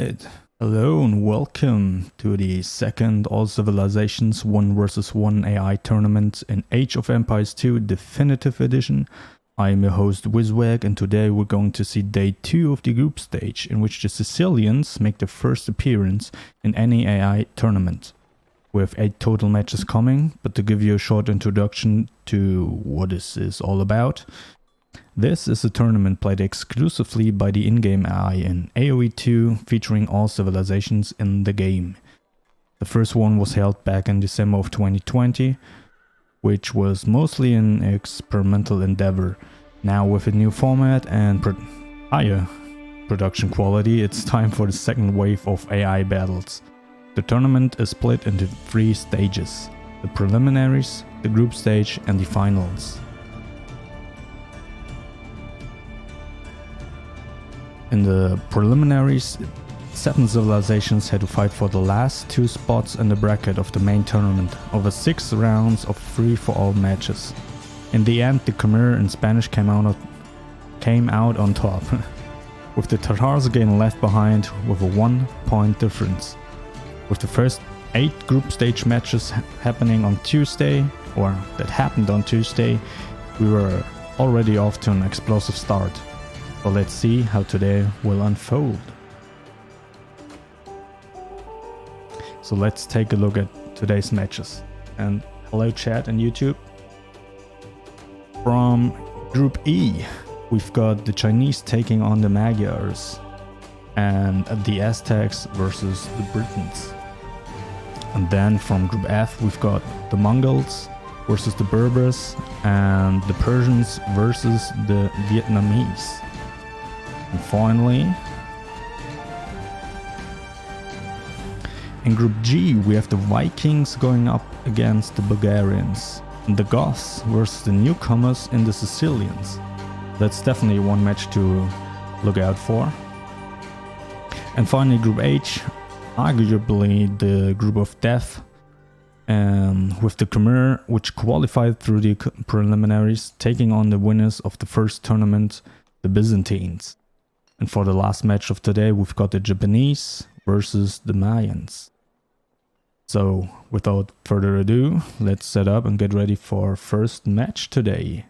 Alright, hello and welcome to the second All Civilizations 1 vs 1 AI tournament in Age of Empires 2 Definitive Edition. I am your host Wizwag, and today we're going to see day 2 of the group stage, in which the Sicilians make their first appearance in any AI tournament. We have 8 total matches coming, but to give you a short introduction to what this is all about. This is a tournament played exclusively by the in-game AI in AoE 2, featuring all civilizations in the game. The first one was held back in December of 2020, which was mostly an experimental endeavor. Now with a new format and higher production quality, it's time for the second wave of AI battles. The tournament is split into 3 stages: the preliminaries, the group stage and the finals. In the preliminaries, 7 civilizations had to fight for the last 2 spots in the bracket of the main tournament over 6 rounds of free-for-all matches. In the end, the Khmer in Spanish came out on top, with the Tatars again left behind with a 1-point difference. With the first 8 group stage matches happening on Tuesday, or that happened on Tuesday, we were already off to an explosive start. So let's see how today will unfold. So let's take a look at today's matches. And hello chat and YouTube. From Group E, we've got the Chinese taking on the Magyars, and the Aztecs versus the Britons. And then from Group F, we've got the Mongols versus the Berbers, and the Persians versus the Vietnamese. And finally, in Group G, we have the Vikings going up against the Bulgarians, and the Goths versus the newcomers in the Sicilians. That's definitely one match to look out for. And finally, Group H, arguably the group of death, with the Khmer, which qualified through the preliminaries, taking on the winners of the first tournament, the Byzantines. And for the last match of today, we've got the Japanese versus the Mayans. So, without further ado, let's set up and get ready for our first match today.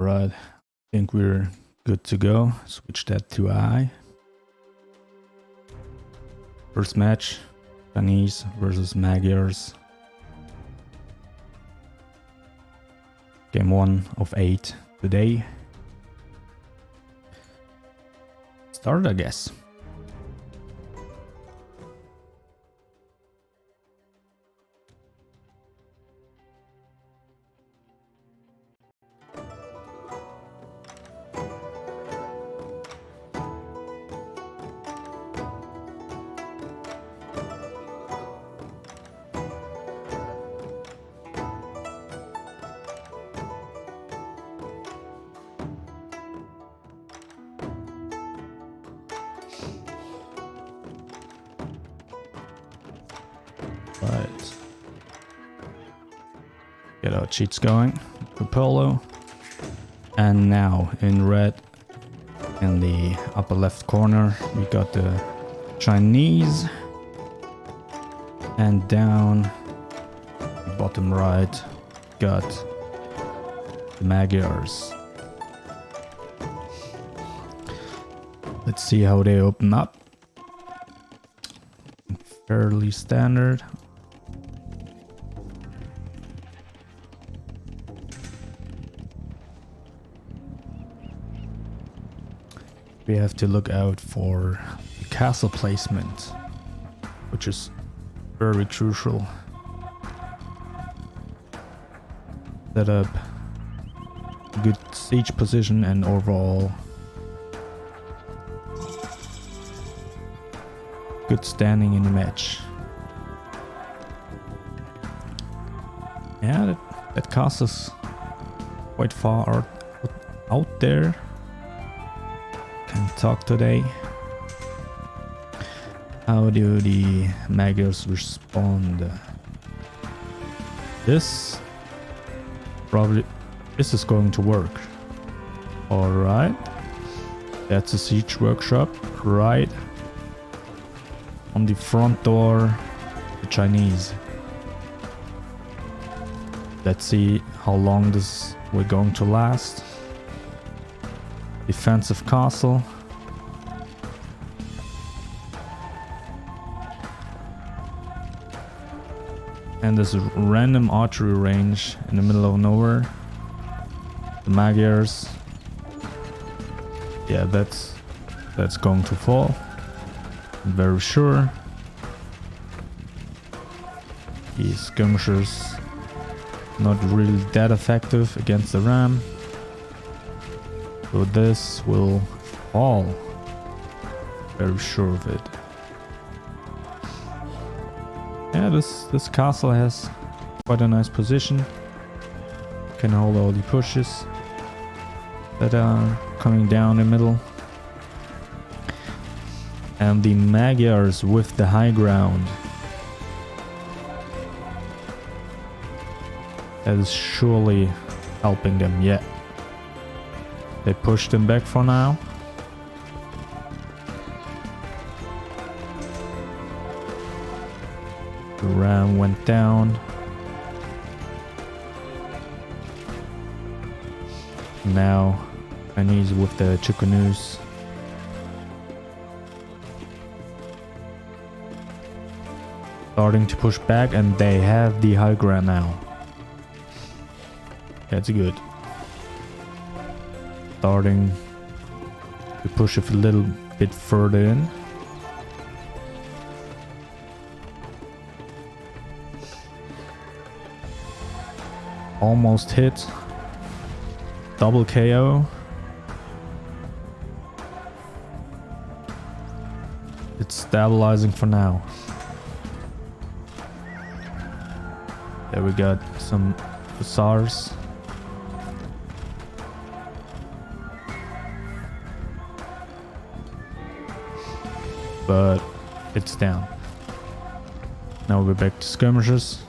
Right, I think we're Good to go. Switch that to I. First match, Chinese versus Magyars. Game 1 of 8 today. Started, I guess. Right. Get our cheats going. Polo. And now in red, in the upper left corner, we got the Chinese. And down, bottom right, got the Magyars. Let's see how they open up. Fairly standard. We have to look out for castle placement, which is very crucial. Set up a good siege position and overall good standing in the match. Yeah, that castle's quite far out there. Can't talk today. How do the Magyars respond? This is going to work. Alright. That's a siege workshop right on the front door, the Chinese. Let's see how long this we're going to last. Defensive castle. And this random archery range in the middle of nowhere. The Magyars. Yeah, that's going to fall. I'm very sure. The skirmishers not really that effective against the ram. So this will fall. Very sure of it. Yeah, this castle has quite a nice position. Can hold all the pushes that are coming down the middle. And the Magyars with the high ground. That is surely helping them yet. They pushed them back for now. The ram went down. Now Chinese with the Chickanews. Starting to push back, and they have the high ground now. That's good. Starting to push a little bit further in. Almost hit. Double KO. It's stabilizing for now. There we got some hussars. But it's down. Now we're back to skirmishers.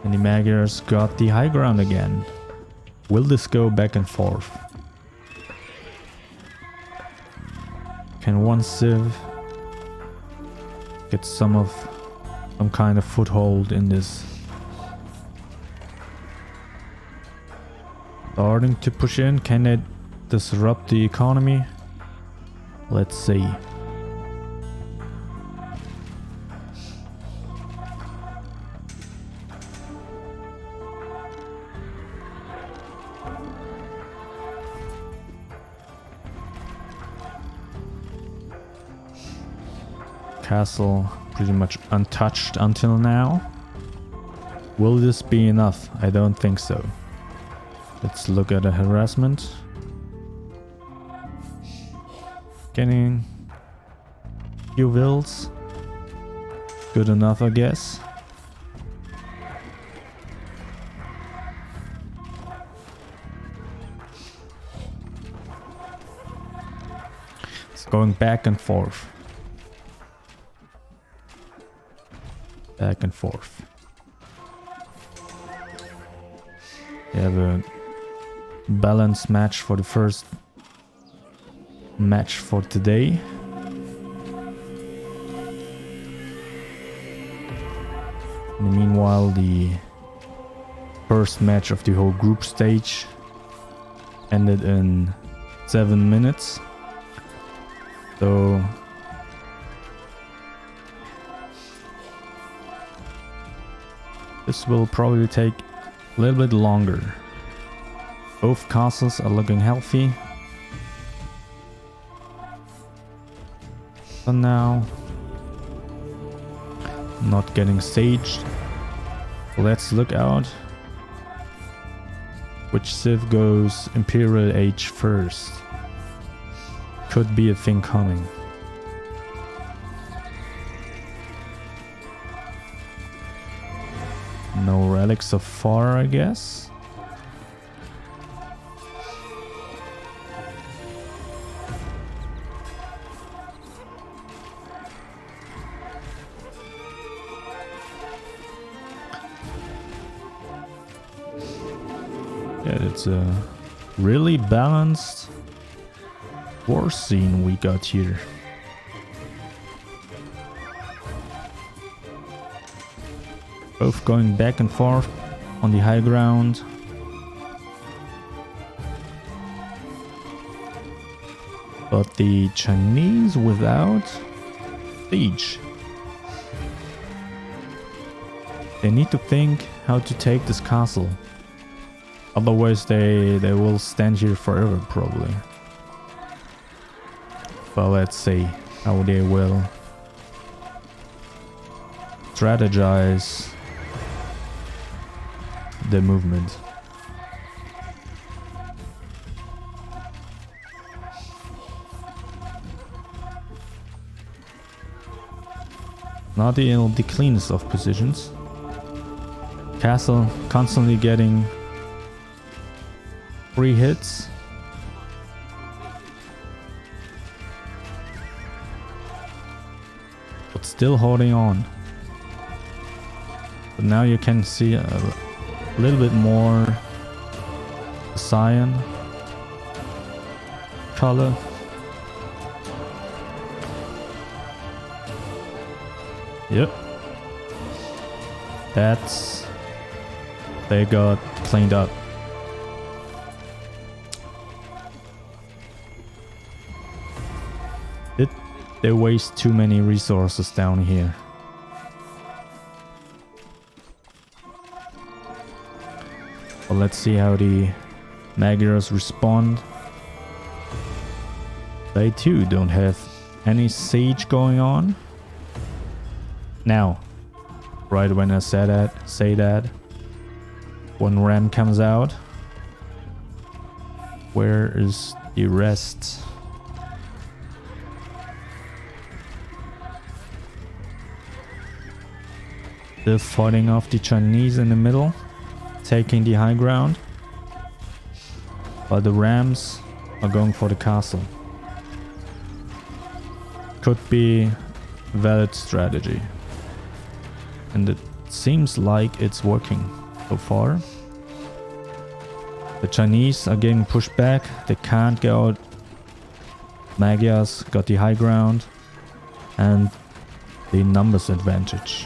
And the Magyars got the high ground again. Will this go back and forth? Can one civ get some kind of foothold in this Starting to push in. Can it disrupt the economy? Let's see. Castle pretty much untouched until now. Will this be enough? I don't think so. Let's look at the harassment. Getting few vills. Good enough, I guess. It's going back and forth. Back and forth. We have a balanced match for the first match for today. In the meanwhile, the first match of the whole group stage ended in 7 minutes. So this will probably take a little bit longer. Both castles are looking healthy. For now, not getting sieged. Let's look out. Which civ goes Imperial Age first? Could be a thing coming. No relics so far, I guess. Yeah, it's a really balanced war scene we got here. Both going back and forth on the high ground. But the Chinese without siege. They need to think how to take this castle. Otherwise they will stand here forever probably. But let's see how they will strategize the movement. Not the cleanest of positions. Castle constantly getting free hits. But still holding on. But now you can see a little bit more cyan color. Yep. That's... they got cleaned up. They waste too many resources down here. Well, let's see how the Magyars respond. They too don't have any siege going on. Now, right when I say that, one ram comes out. Where is the rest? They're fighting off the Chinese in the middle, taking the high ground, while the rams are going for the castle. Could be a valid strategy, and it seems like it's working so far. The Chinese are getting pushed back, they can't get out. Magyars got the high ground and the numbers advantage.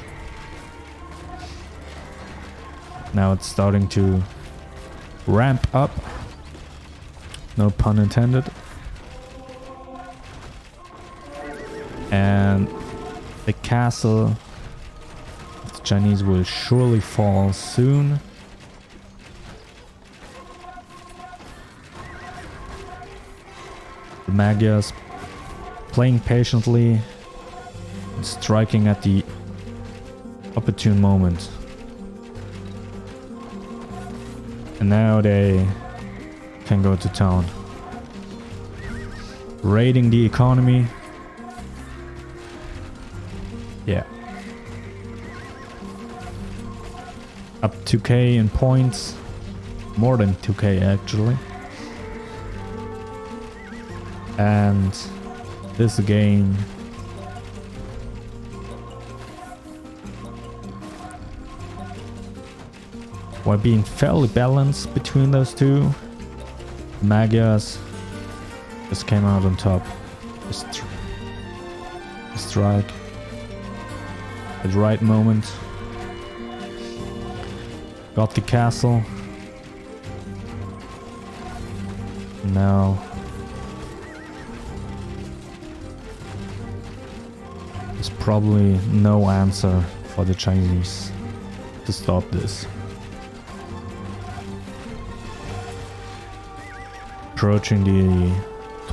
Now it's starting to ramp up. No pun intended. And the castle of the Chinese will surely fall soon. The Magyars playing patiently and striking at the opportune moment. And now they can go to town. Raiding the economy. Yeah. Up 2k in points. More than 2k actually. And this game while being fairly balanced between those two, Magyars just came out on top. Strike at the right moment. Got the castle. Now there's probably no answer for the Chinese to stop this. Approaching the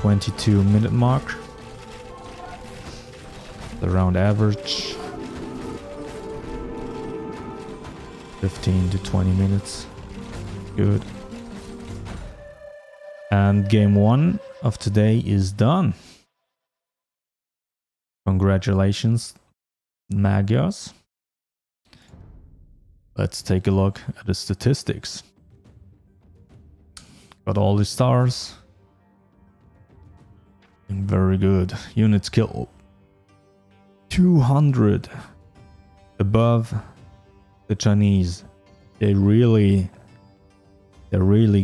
22-minute mark. The round average 15 to 20 minutes. Good. And game 1 of today is done. Congratulations, Magyars. Let's take a look at the statistics. Got all the stars. Very good. Units killed 200 above the Chinese. They really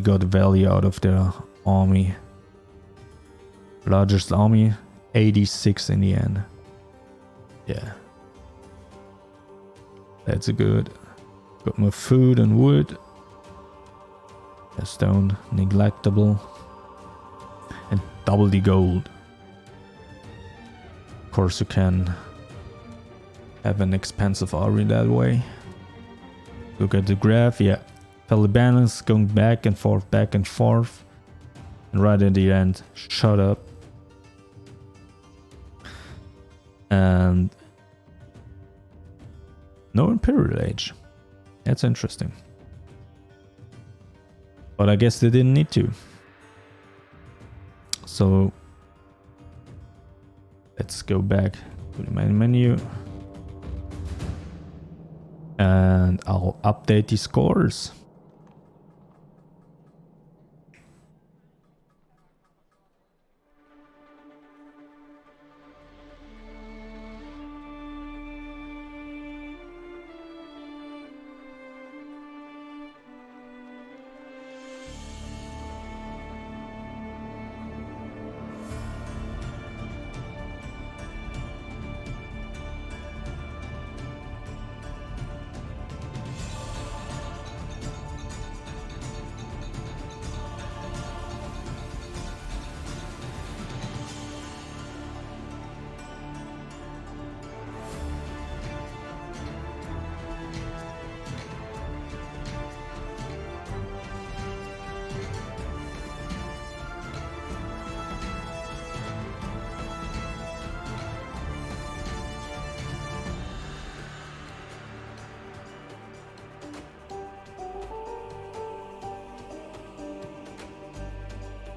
got value out of their army. Largest army, 86 in the end. Yeah. That's good. Got more food and wood. Stone, neglectable. And double the gold. Of course you can have an expensive army that way. Look at the graph, yeah. Fairly balanced, going back and forth, back and forth. And right at the end, shut up. And no Imperial Age. That's interesting. But I guess they didn't need to. So let's go back to the main menu. And I'll update the scores.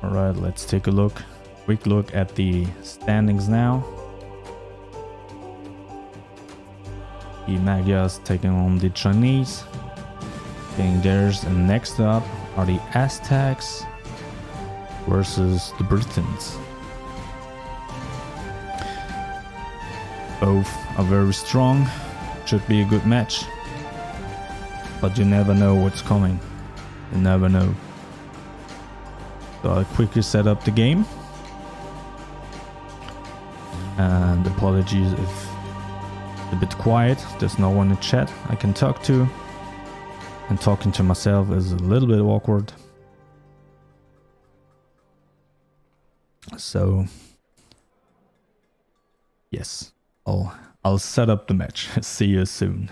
Alright, let's take a look. Quick look at the standings now. The Magyars taking on the Chinese. Getting theirs, and next up are the Aztecs versus the Britons. Both are very strong. Should be a good match. But you never know what's coming. You never know. So I'll quickly set up the game. And apologies if it's a bit quiet. There's no one in chat I can talk to. And talking to myself is a little bit awkward. So yes, I'll set up the match. See you soon.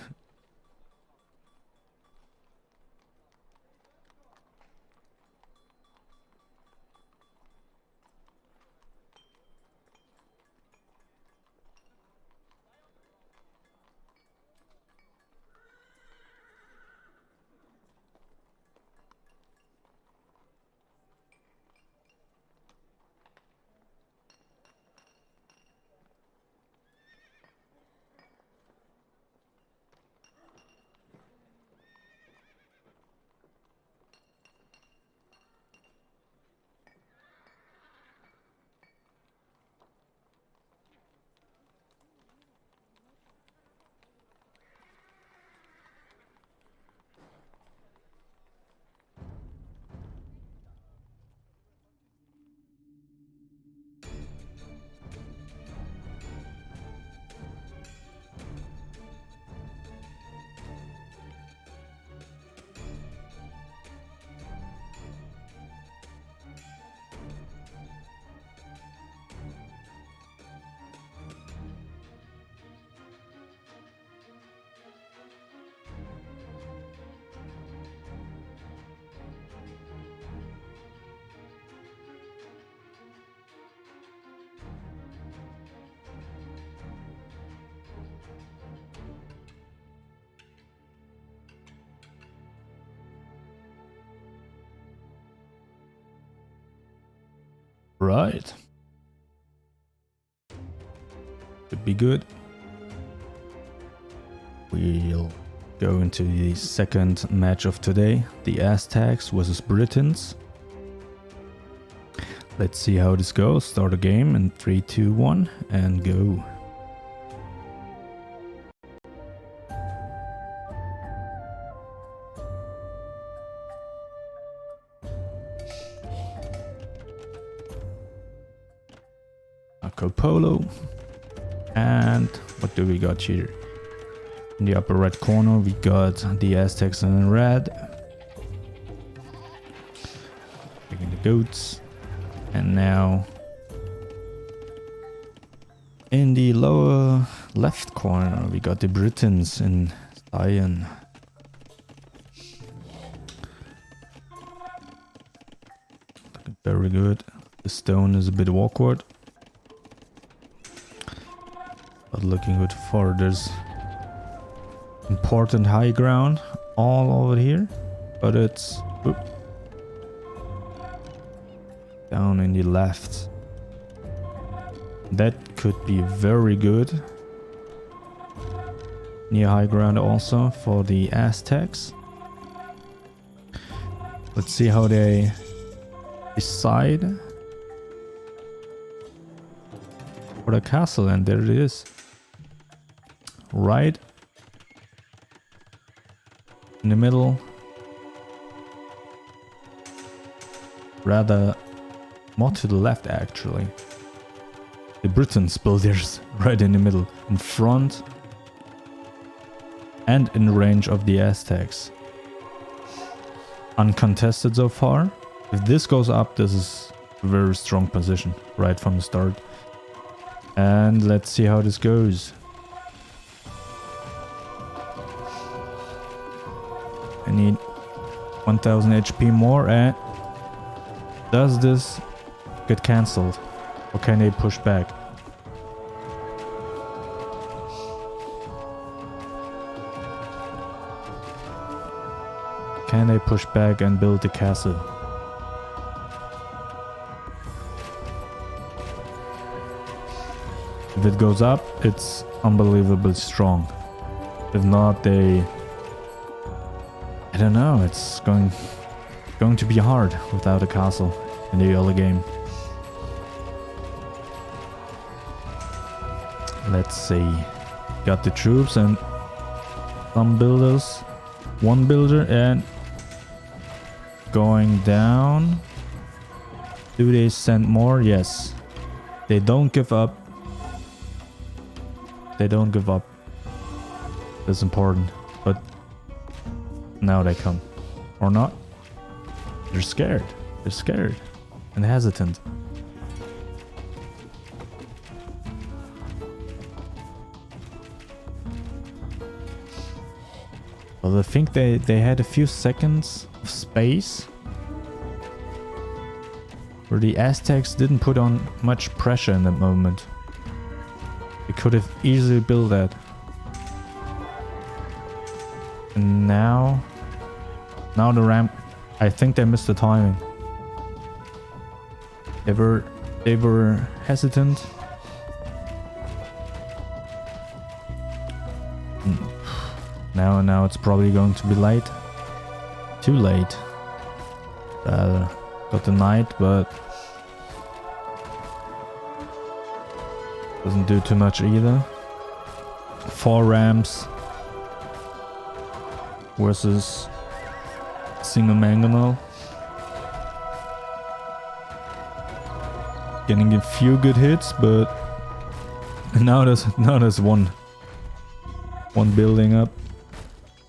Right. Could be good. We'll go into the second match of today, the Aztecs versus Britons. Let's see how this goes. Start a game in 3, 2, 1 and go. Marco Polo. And what do we got here? In the upper right corner we got the Aztecs in red. Taking the goats. And now in the lower left corner we got the Britons in cyan. Looking very good. The stone is a bit awkward, but looking good for there's important high ground all over here, but it's down in the left. That could be very good. Near high ground also for the Aztecs. Let's see how they decide for the castle, and there it is. Right in the middle. Rather more to the left actually. The Britons build theirs right in the middle, in front and in range of the Aztecs. Uncontested so far. If this goes up, this is a very strong position right from the start. And let's see how this goes. I need 1000 HP more, and does this get cancelled? Or can they push back? Can they push back and build the castle? If it goes up, it's unbelievably strong. If not, they... I don't know, it's going to be hard without a castle in the early game. Let's see. Got the troops and some builders. One builder and going down. Do they send more? Yes. They don't give up. They don't give up. That's important. But now they come. Or not. They're scared. They're scared and hesitant. Well, I think they had a few seconds of space where the Aztecs didn't put on much pressure in that moment. They could have easily built that. And now the ramp, I think they missed the timing. They were hesitant. Now it's probably going to be late. Too late. Got the knight, but doesn't do too much either. 4 rams versus single mangonel. Getting a few good hits, but now there's one building up.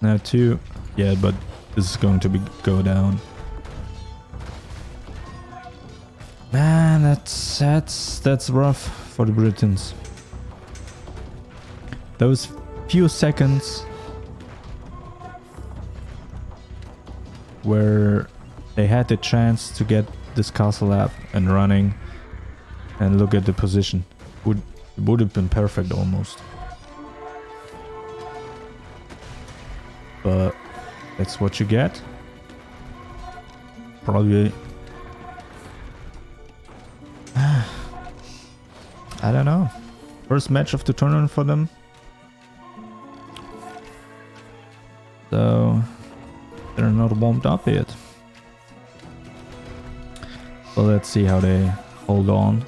Now 2. Yeah, but this is going to go down. Man, that's rough for the Britons. Those few seconds where they had the chance to get this castle up and running and look at the position would have been perfect almost. But that's what you get. Probably. I don't know. First match of the tournament for them. So they're not warmed up yet. So let's see how they hold on.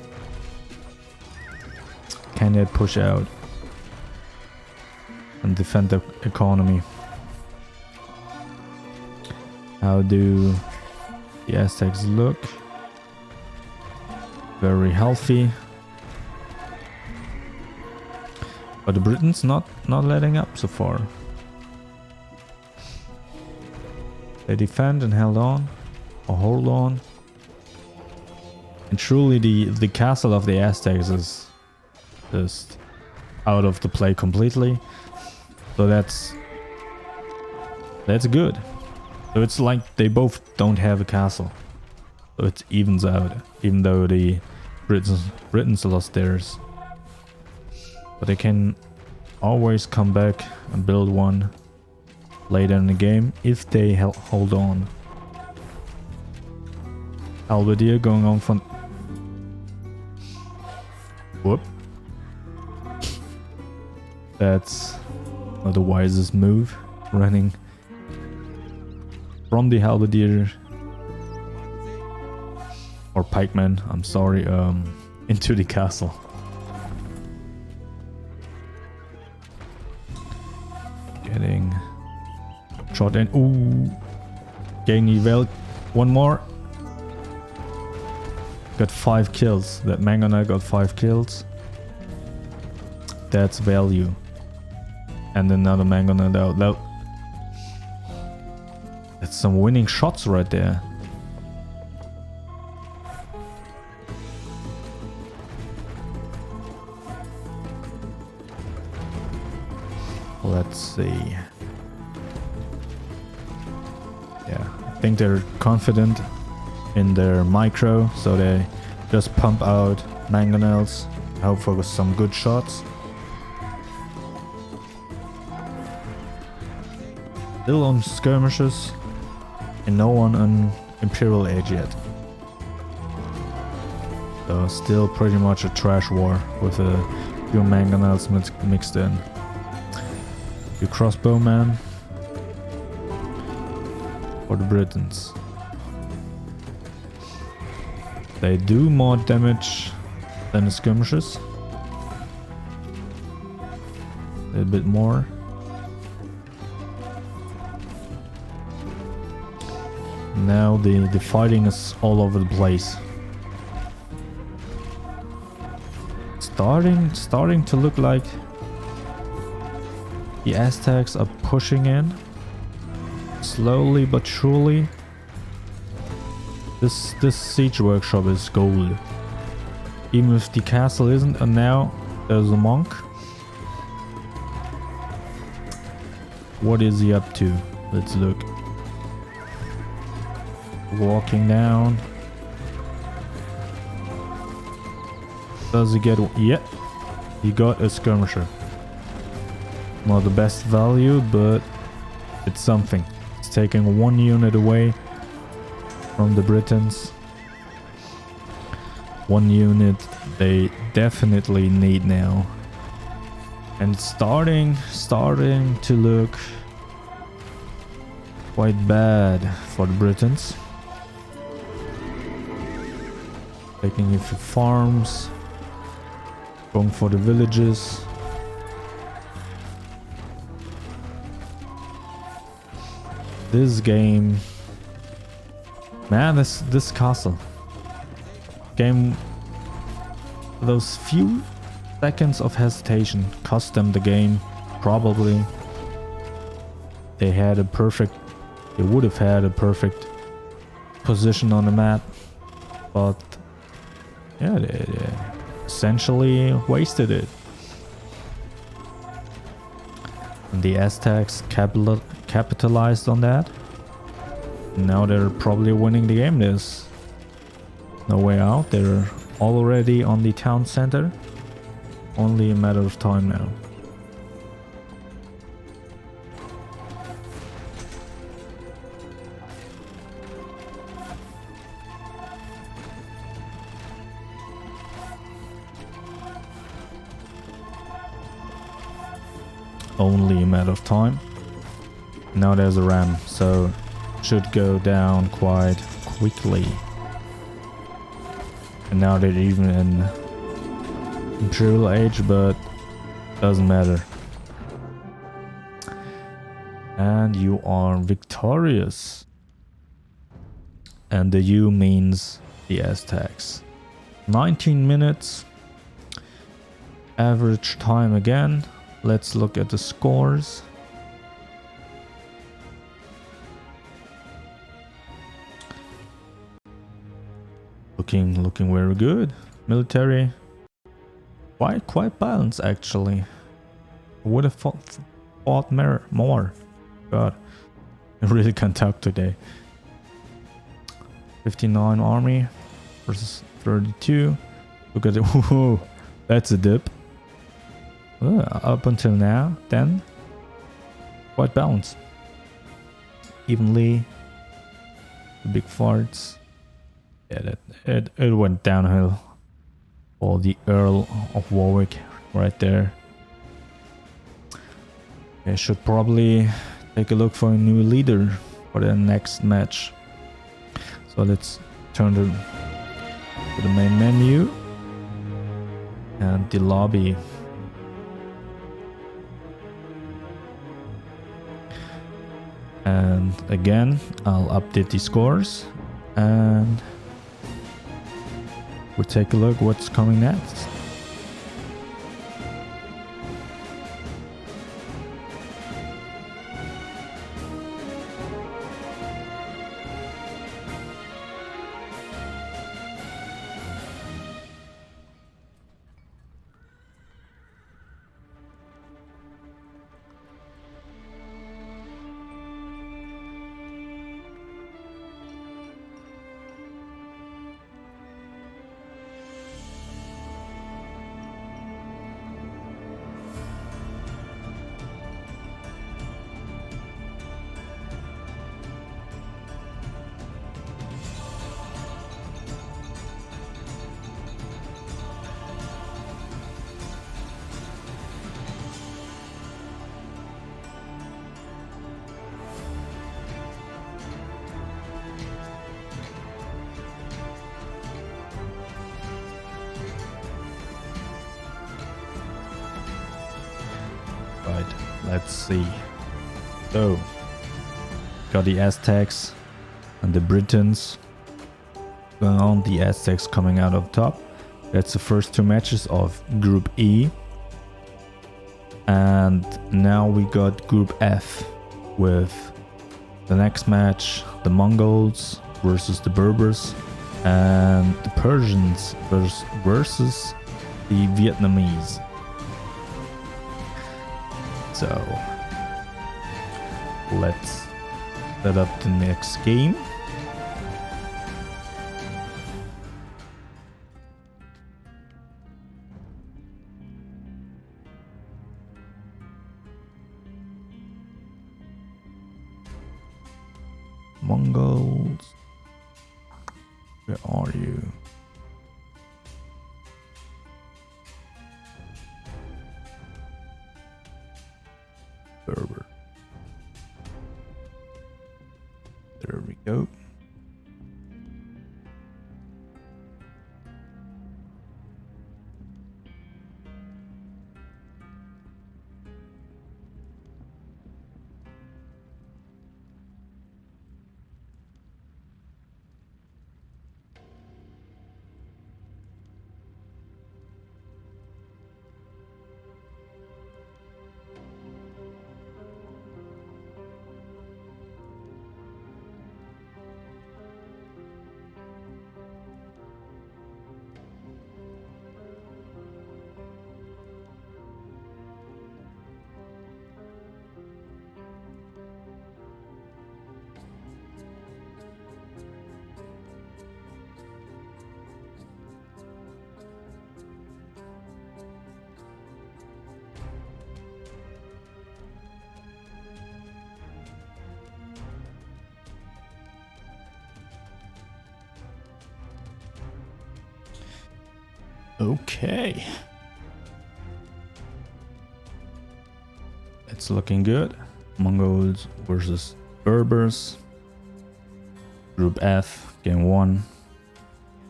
Can they push out and defend the economy? How do the Aztecs look? Very healthy. But the Britons not letting up so far. They defend and held on, or hold on. And truly the castle of the Aztecs is just out of the play completely. So that's good. So it's like they both don't have a castle. So it evens out, even though the Britons lost theirs. But they can always come back and build one later in the game if they hold on. Halberdier going on from... Whoop. That's not the wisest move. Running from the Halberdier or pikeman, I'm sorry, into the castle. Getting shot in. Ooh. Getting well. One more. Got 5 kills. That Mangonel got 5 kills. That's value. And another Mangonel out. That's some winning shots right there. Let's see. Yeah, I think they're confident in their micro, so they just pump out mangonels, hope for some good shots. Still on skirmishes, and no one on Imperial Age yet. So still pretty much a trash war with a few mangonels mixed in. Your crossbowman for the Britons. They do more damage than the skirmishes. A little bit more. Now the fighting is all over the place. Starting to look like the Aztecs are pushing in. Slowly but surely. This siege workshop is gold. Even if the castle isn't, and now there's a monk. What is he up to? Let's look. Walking down. Does he get... Yeah. He got a skirmisher. Not the best value, but it's something. It's taking 1 unit away from the Britons. 1 unit they definitely need now. And it's starting to look quite bad for the Britons. Taking a few farms. Going for the villages. This game... Man, this castle. Game... Those few seconds of hesitation cost them the game. Probably. They had a perfect... They would have had a perfect position on the map. But... Yeah, they essentially wasted it. And the Aztecs capitalized on that. Now they're probably winning the game. There's no way out. They're already on the town center. Only a matter of time now. Only a matter of time. Now there's a ram, so should go down quite quickly. And now they're even in Imperial Age, but doesn't matter. And you are victorious. And the U means the Aztecs. 19 minutes. Average time again. Let's look at the scores. Looking very good. Military, quite balanced actually. I would have fought more. God, I really can't talk today. 59 army versus 32. Look at it. Whoa, that's a dip. Up until now, then quite balanced. Evenly. The big farts. Yeah, it went downhill. Or the Earl of Warwick right there. I should probably take a look for a new leader for the next match. So let's turn to the main menu and the lobby. And again, I'll update the scores and we'll take a look what's coming next. Let's see. So, got the Aztecs and the Britons going on. The Aztecs coming out of top. That's the first 2 matches of Group E. And now we got Group F with the next match, the Mongols versus the Berbers and the Persians versus the Vietnamese. So Let's set up the next game. Mongols, where are you? Berber. There we go. Okay. It's looking good. Mongols versus Berbers. Group F, game 1.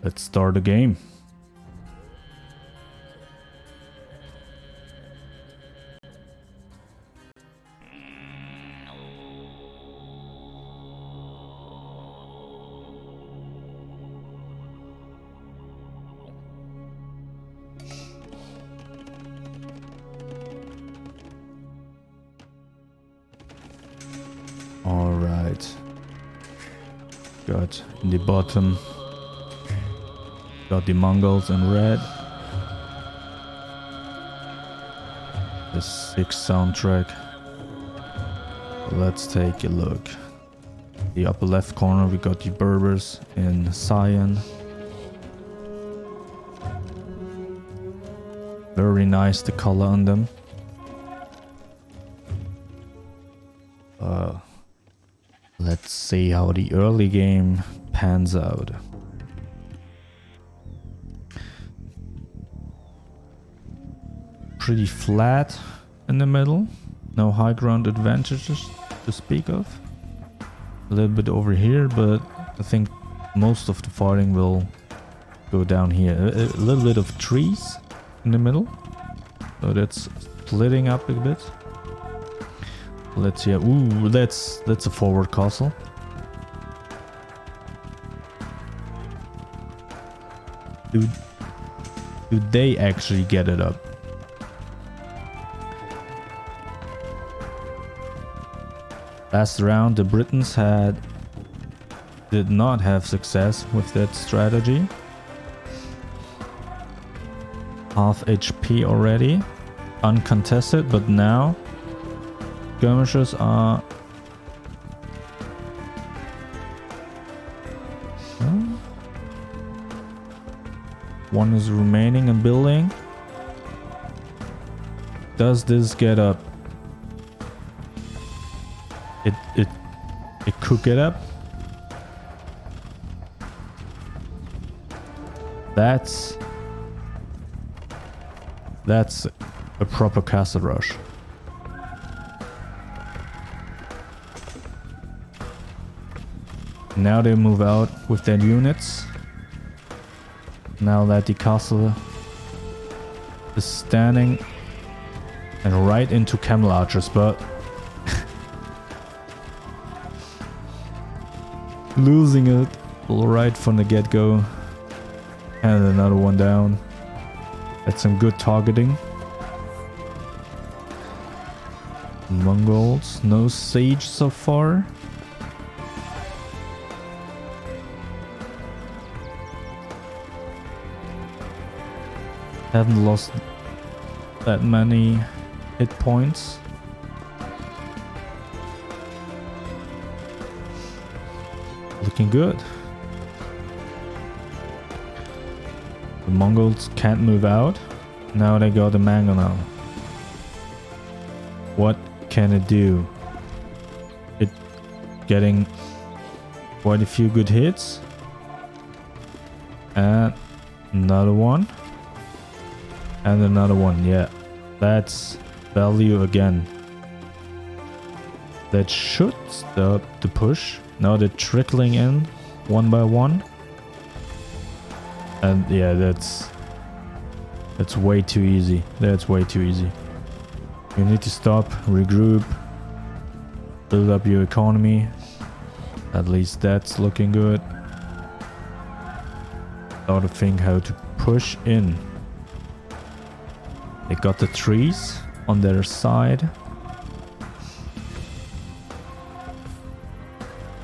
Let's start the game. Alright. Got in the bottom. Got the Mongols in red. The 6 soundtrack. Let's take a look. The upper left corner we got the Berbers in cyan. Very nice the color on them. Let's see how the early game pans out. Pretty flat in the middle. No high ground advantages to speak of. A little bit over here, but I think most of the fighting will go down here. A little bit of trees in the middle. So that's splitting up a bit. Let's see. Ooh, that's a forward castle. Do they actually get it up? Last round, the Britons did not have success with that strategy. Half HP already, uncontested, but now skirmishers are one is remaining and building. Does this get up? It could get up. That's a proper castle rush. Now they move out with their units. Now that the castle is standing and right into camel archers, but losing it right from the get-go. And another one down. That's some good targeting. Mongols, no siege so far. Haven't lost that many hit points. Looking good. The Mongols can't move out. Now they got the mangonel. What can it do? It getting quite a few good hits. And another one. And another one. Yeah. That's value again. That should stop the push. Now they're trickling in one by one. And yeah, that's way too easy. That's way too easy. You need to stop, regroup, build up your economy. At least that's looking good. Start to think how to push in. They got the trees on their side.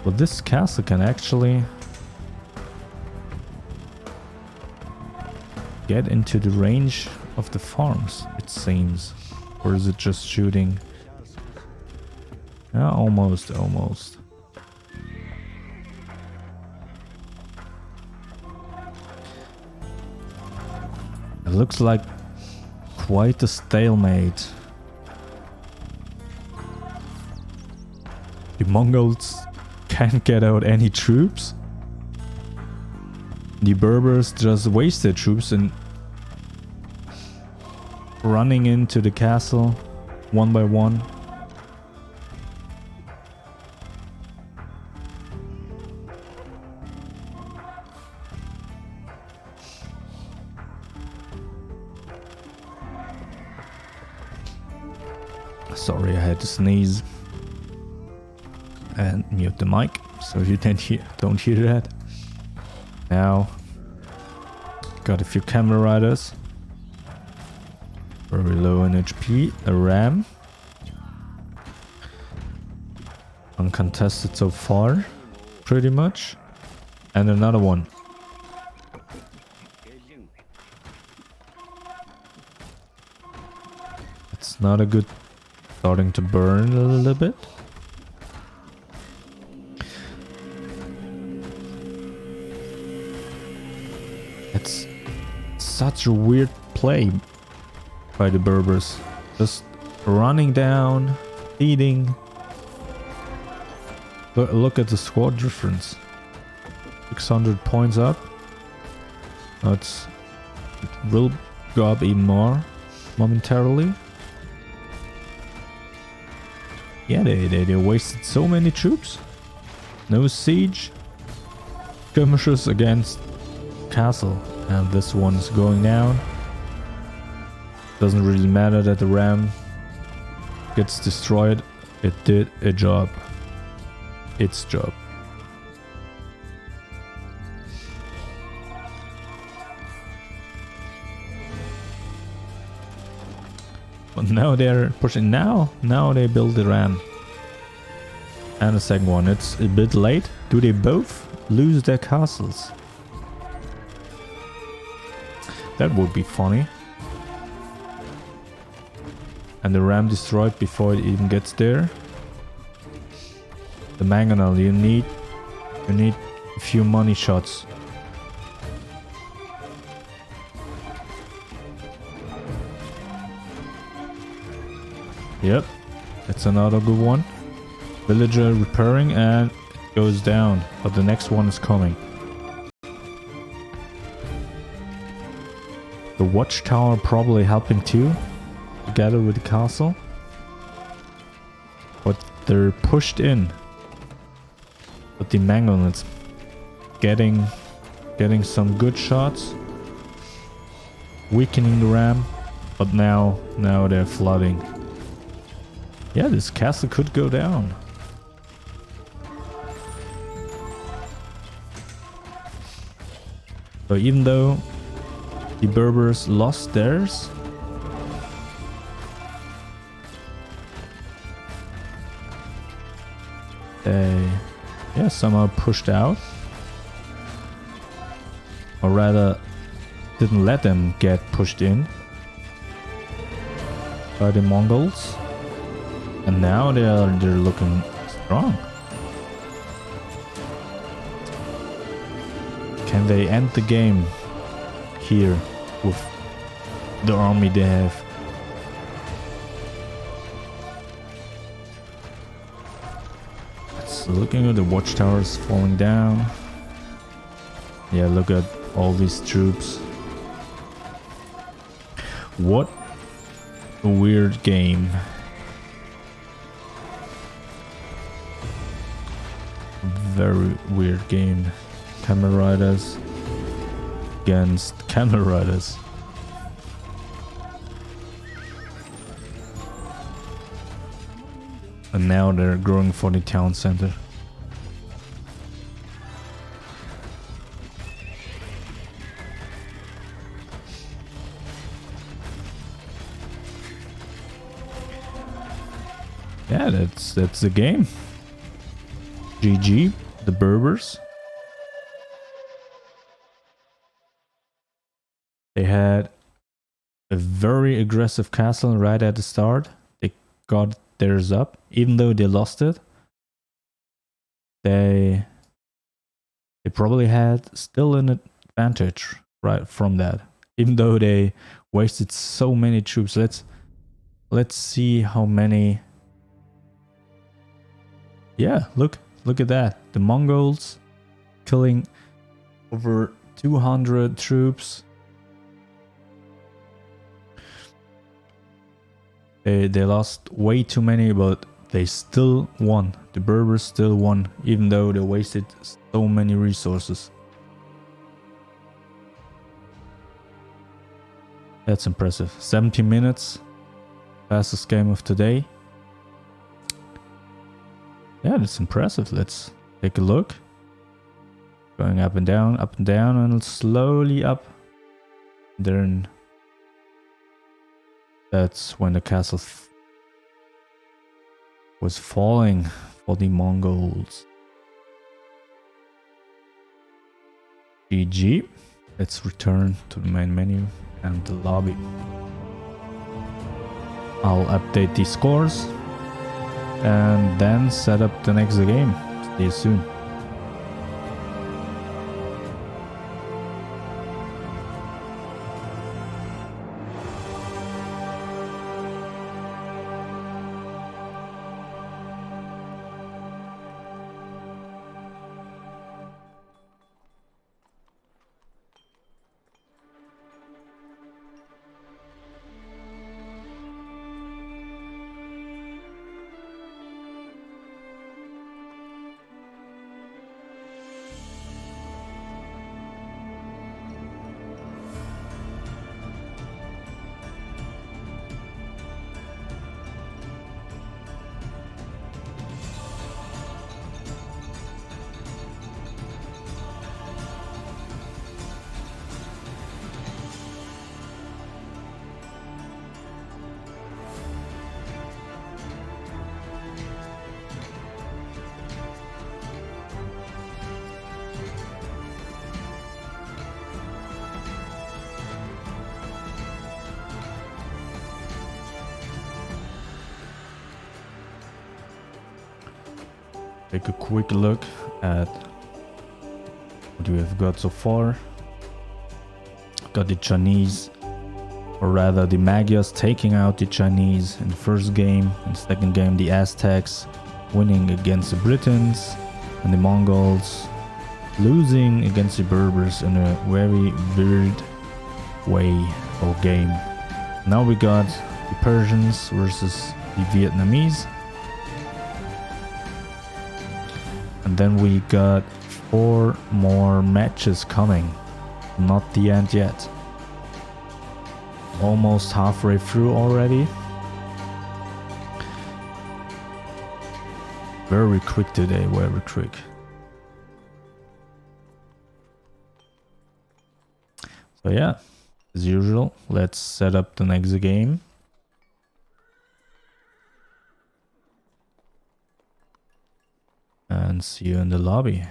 Well, this castle can actually get into the range of the farms, it seems. Or is it just shooting? Yeah, almost. It looks like quite a stalemate. The Mongols can't get out any troops. The Berbers just waste their troops and running into the castle one by one. Sorry, I had to sneeze and mute the mic so you don't hear that. Now got a few Khmer riders. Very low in HP. A ram. Uncontested so far, pretty much. And another one. It's not a good. Starting to burn a little bit. It's such a weird play by the Berbers. Just running down, feeding. Look at the squad difference. 600 points up. It will go up even more momentarily. Yeah, they wasted so many troops. No siege. Skirmishes against castle. And this one's going down. Doesn't really matter that the ram gets destroyed. It did a job. Its job. But now they're pushing. Now they build the ram. And the second one. It's a bit late. Do they both lose their castles? That would be funny. And the ram destroyed before it even gets there. The mangonel, you need a few money shots. Yep, that's another good one. Villager repairing and it goes down, but the next one is coming. The watchtower probably helping too, together with the castle. But they're pushed in. But the mangonels getting some good shots, weakening the ram, but now they're flooding. Yeah, this castle could go down. So even though the Berbers lost theirs, they somehow pushed out. Or rather, didn't let them get pushed in by the Mongols. And now they're looking strong. and they end the game here with the army they have. So looking at the watchtowers falling down. Yeah, look at all these troops. What a weird game. Very weird game. Khmer riders against Khmer riders. And now they're growing for the town center. Yeah, that's the game. GG, the Berbers. They had a very aggressive castle right at the start. They got theirs up, even though they lost it. They probably had still an advantage right from that, even though they wasted so many troops. Let's see how many. Yeah, look at that. The Mongols killing over 200 troops. They lost way too many, but they still won. The Berbers still won, even though they wasted so many resources. That's impressive. 70 minutes. Fastest game of today. Yeah, that's impressive. Let's take a look. Going up and down, and slowly up. Then that's when the castle was falling for the Mongols. GG. Let's return to the main menu and the lobby. I'll update these scores and then set up the next game. See you soon. Take a quick look at what we have got so far. Got the Chinese, or rather the Magyars, taking out the Chinese in the first game. In the second game, the Aztecs winning against the Britons, and the Mongols losing against the Berbers in a very weird way of game. Now we got the Persians versus the Vietnamese. And then we got 4 more matches coming. Not the end yet. Almost halfway through already. Very quick today, very quick. So yeah, as usual, let's set up the next game. And see you in the lobby.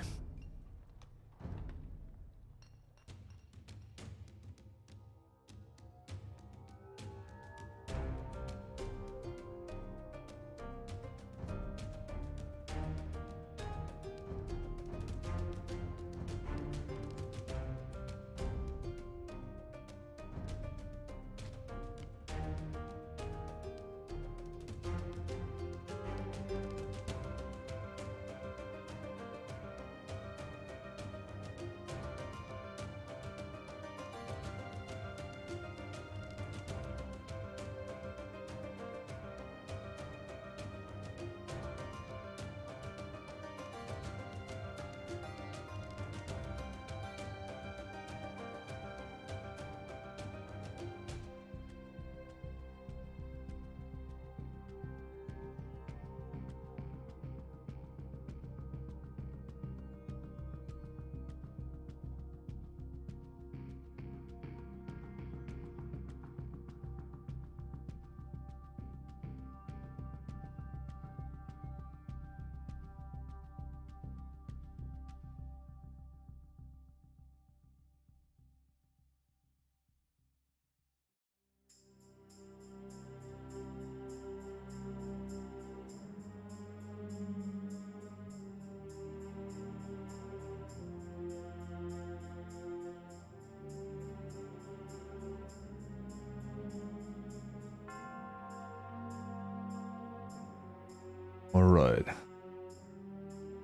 Alright.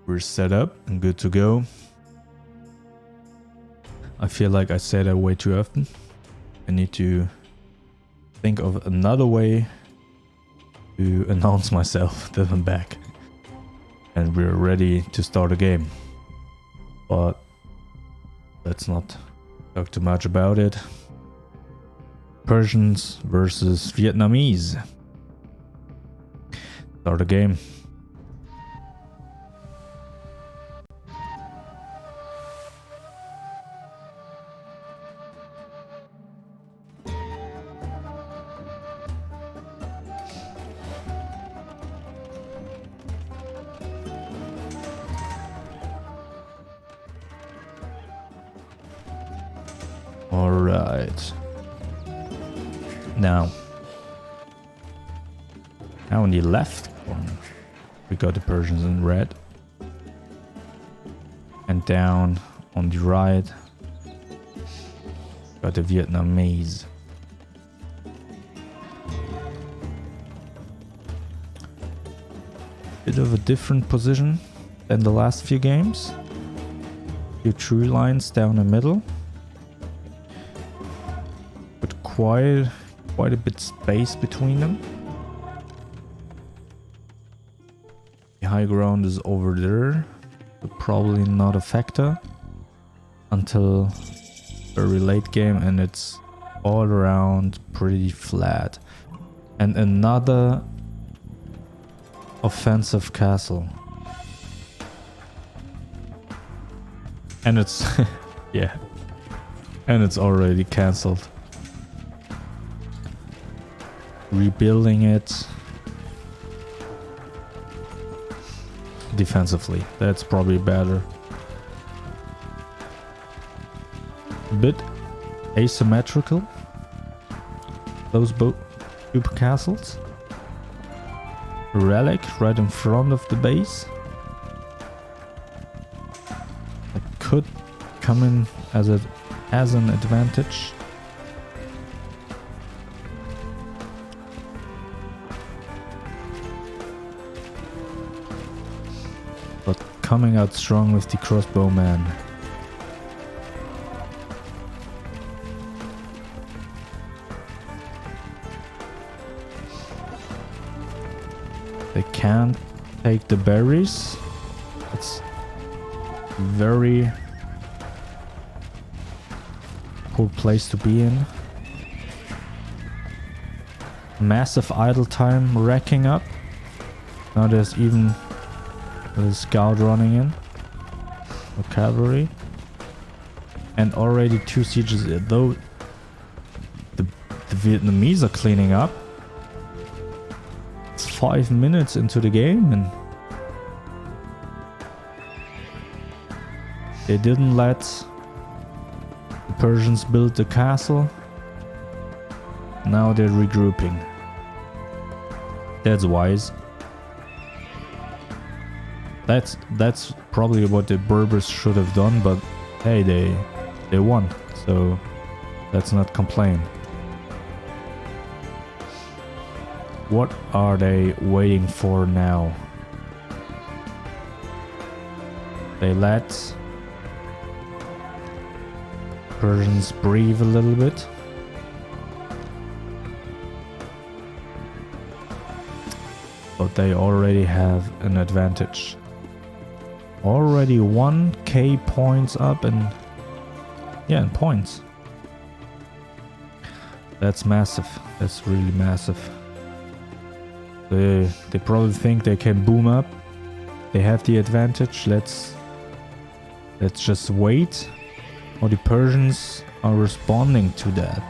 We're set up and good to go. I feel like I say that way too often. I need to think of another way to announce myself that I'm back. And we're ready to start a game. But let's not talk too much about it. Persians versus Vietnamese. Start a game. Alright. Now on the left corner, we got the Persians in red. And down on the right, got the Vietnamese. Bit of a different position than the last few games. Few tree lines down the middle. But quite a bit space between them. The high ground is over there, but probably not a factor until very late game, and it's all around pretty flat. And another offensive castle. And it's yeah. And it's already cancelled. Rebuilding it defensively, that's probably better. A bit asymmetrical, those two castles. A relic right in front of the base that could come in as an advantage. Coming out strong with the crossbowman. They can't take the berries. It's very poor place to be in. Massive idle time racking up. Now there's even a scout running in, or cavalry, and already 2 sieges. Though the Vietnamese are cleaning up. It's 5 minutes into the game, and they didn't let the Persians build the castle. Now they're regrouping. That's wise. That's probably what the Berbers should have done, but hey, they won, so let's not complain. What are they waiting for now? They let Persians breathe a little bit. But they already have an advantage. Already 1k points up, and yeah, in points. That's massive. That's really massive. They probably think they can boom up. They have the advantage. Let's just wait. Or the Persians are responding to that.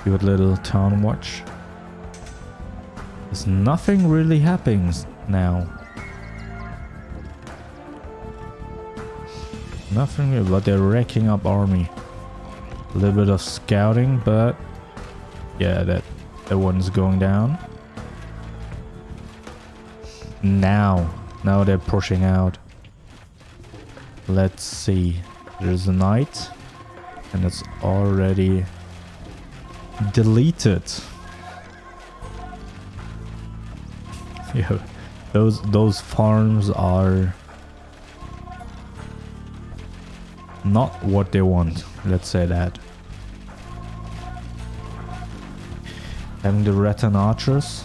Good little town watch. There's nothing really happening now. Nothing really, but they're racking up army. A little bit of scouting, but yeah, that one's going down. Now they're pushing out. Let's see. There's a knight. And it's already deleted. Yeah, those farms are not what they want. Let's say that. Having the rattan archers.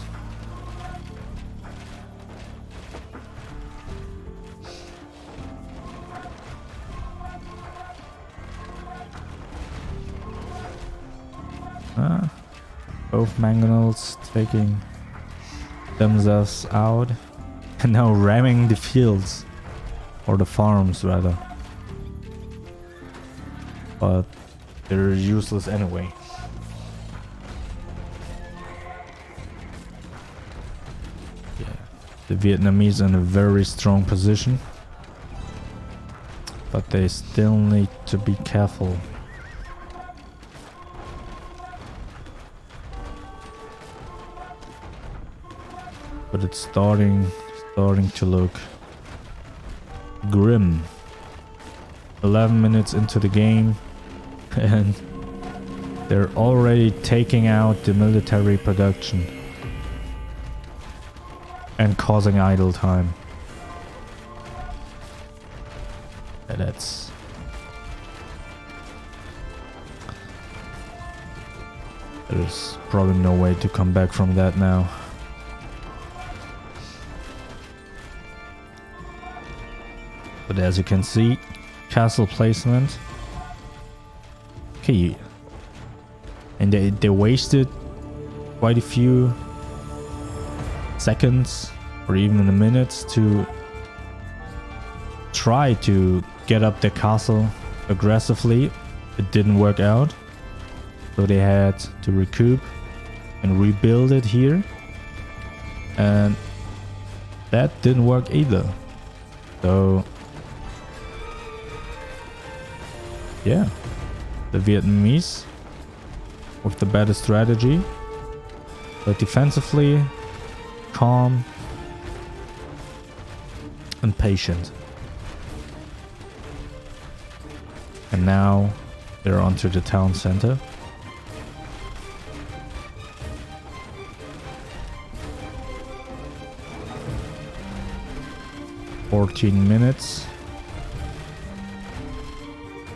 Both Mongols taking themselves out and now ramming the fields, or the farms rather, but they're useless anyway. Yeah, the Vietnamese in a very strong position, but they still need to be careful. But it's starting to look grim. 11 minutes into the game and they're already taking out the military production and causing idle time. And there's probably no way to come back from that now. But as you can see, castle placement. Okay, and they wasted quite a few seconds or even a minute to try to get up the castle aggressively. It didn't work out, so they had to recoup and rebuild it here, and that didn't work either. So yeah, the Vietnamese with the better strategy, but defensively calm and patient. And now they're onto the town center. "14 minutes.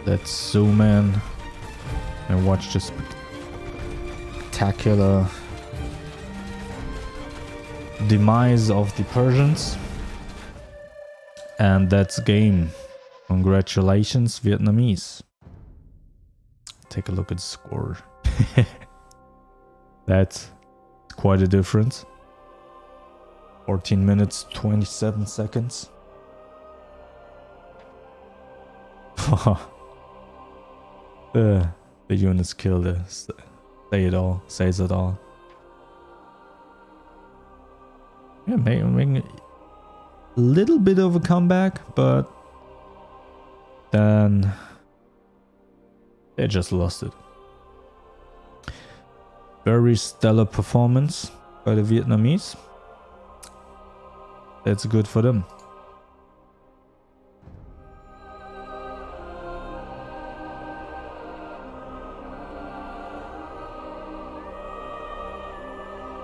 Let's zoom in and watch this spectacular demise of the Persians. And that's game. Congratulations, Vietnamese. Take a look at the score. That's quite a difference. 14 minutes, 27 seconds. The units killed it. Says it all. Yeah, making a little bit of a comeback, but then they just lost it. Very stellar performance by the Vietnamese. That's good for them.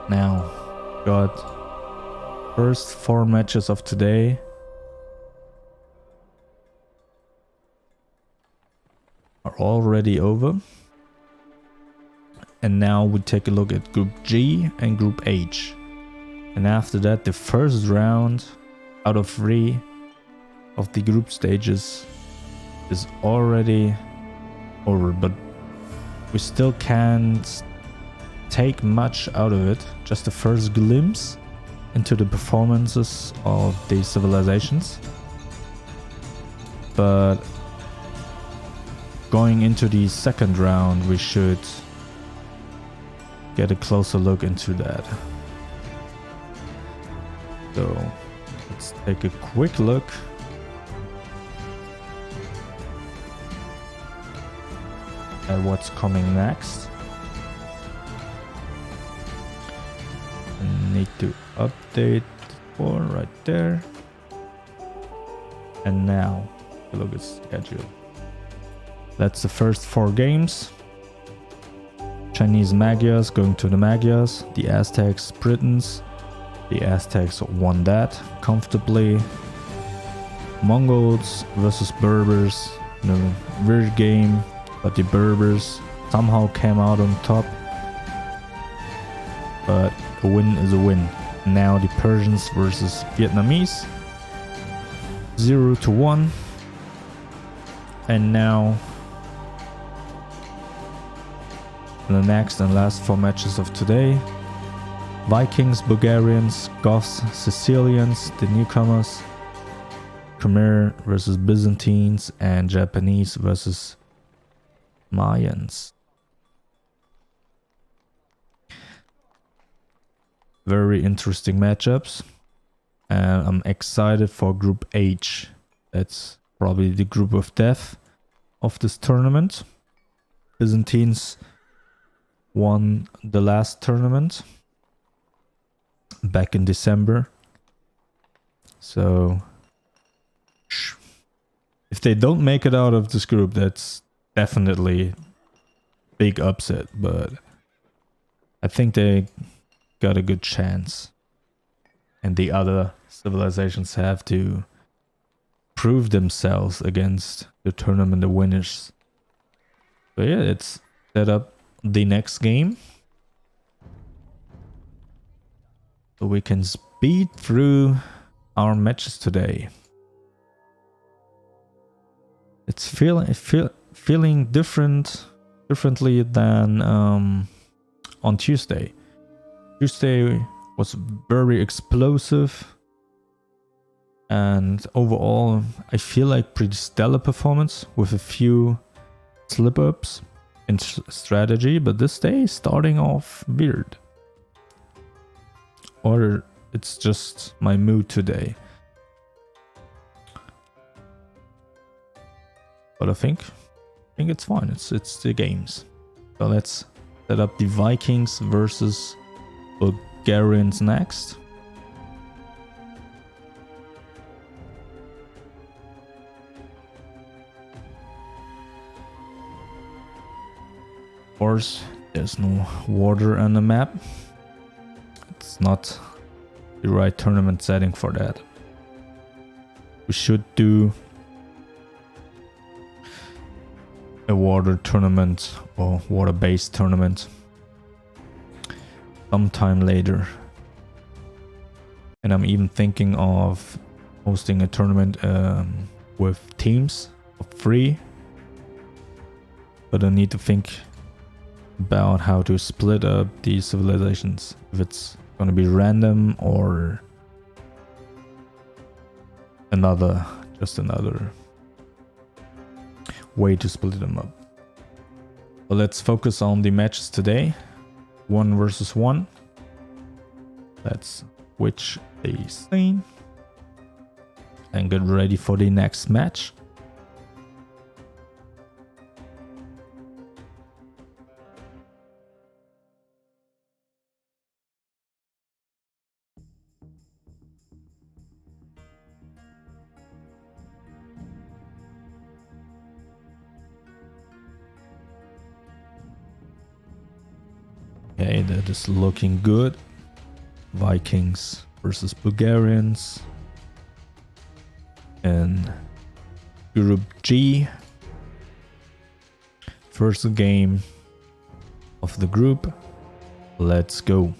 Now, got first 4 matches of today. Are already over. And now we take a look at Group G and Group H. And after that, the first round out of 3 of the group stages is already over. But we still can't take much out of it. Just the first glimpse into the performances of the civilizations. But going into the second round, we should get a closer look into that. So let's take a quick look. At what's coming next. I need to update for right there. And now Look at schedule. That's the first 4 games. Chinese Magyars going to the Magyars. The Aztecs, Britons. The Aztecs won that comfortably. Mongols versus Berbers. Weird game, but the Berbers somehow came out on top. But a win is a win. Now the Persians versus Vietnamese. 0-1. And now the next and last 4 matches of today. Vikings, Bulgarians, Goths, Sicilians, the newcomers. Khmer versus Byzantines, and Japanese versus Mayans. Very interesting matchups. And I'm excited for Group H. That's probably the group of death of this tournament. Byzantines won the last tournament back in December. So if they don't make it out of this group, that's definitely big upset, but I think they got a good chance. And the other civilizations have to prove themselves against the tournament winners. So yeah, let's set up the next game, so we can speed through our matches today. It's feeling differently than on Tuesday. Tuesday was very explosive, and overall I feel like pretty stellar performance with a few slip-ups in strategy, but this day is starting off weird. Or it's just my mood today. But I think it's fine. It's the games. So let's set up the Vikings versus Bulgarians next. Of course, there's no water on the map. It's not the right tournament setting for that. We should do a water tournament or water-based tournament sometime later. And I'm even thinking of hosting a tournament with teams for free. But I need to think about how to split up these civilizations. If it's going to be random or just another way to split them up. But let's focus on the matches today. 1 versus 1. Let's switch the scene and get ready for the next match. Okay, that is looking good. Vikings versus Bulgarians. And Group G. First game of the group. Let's go.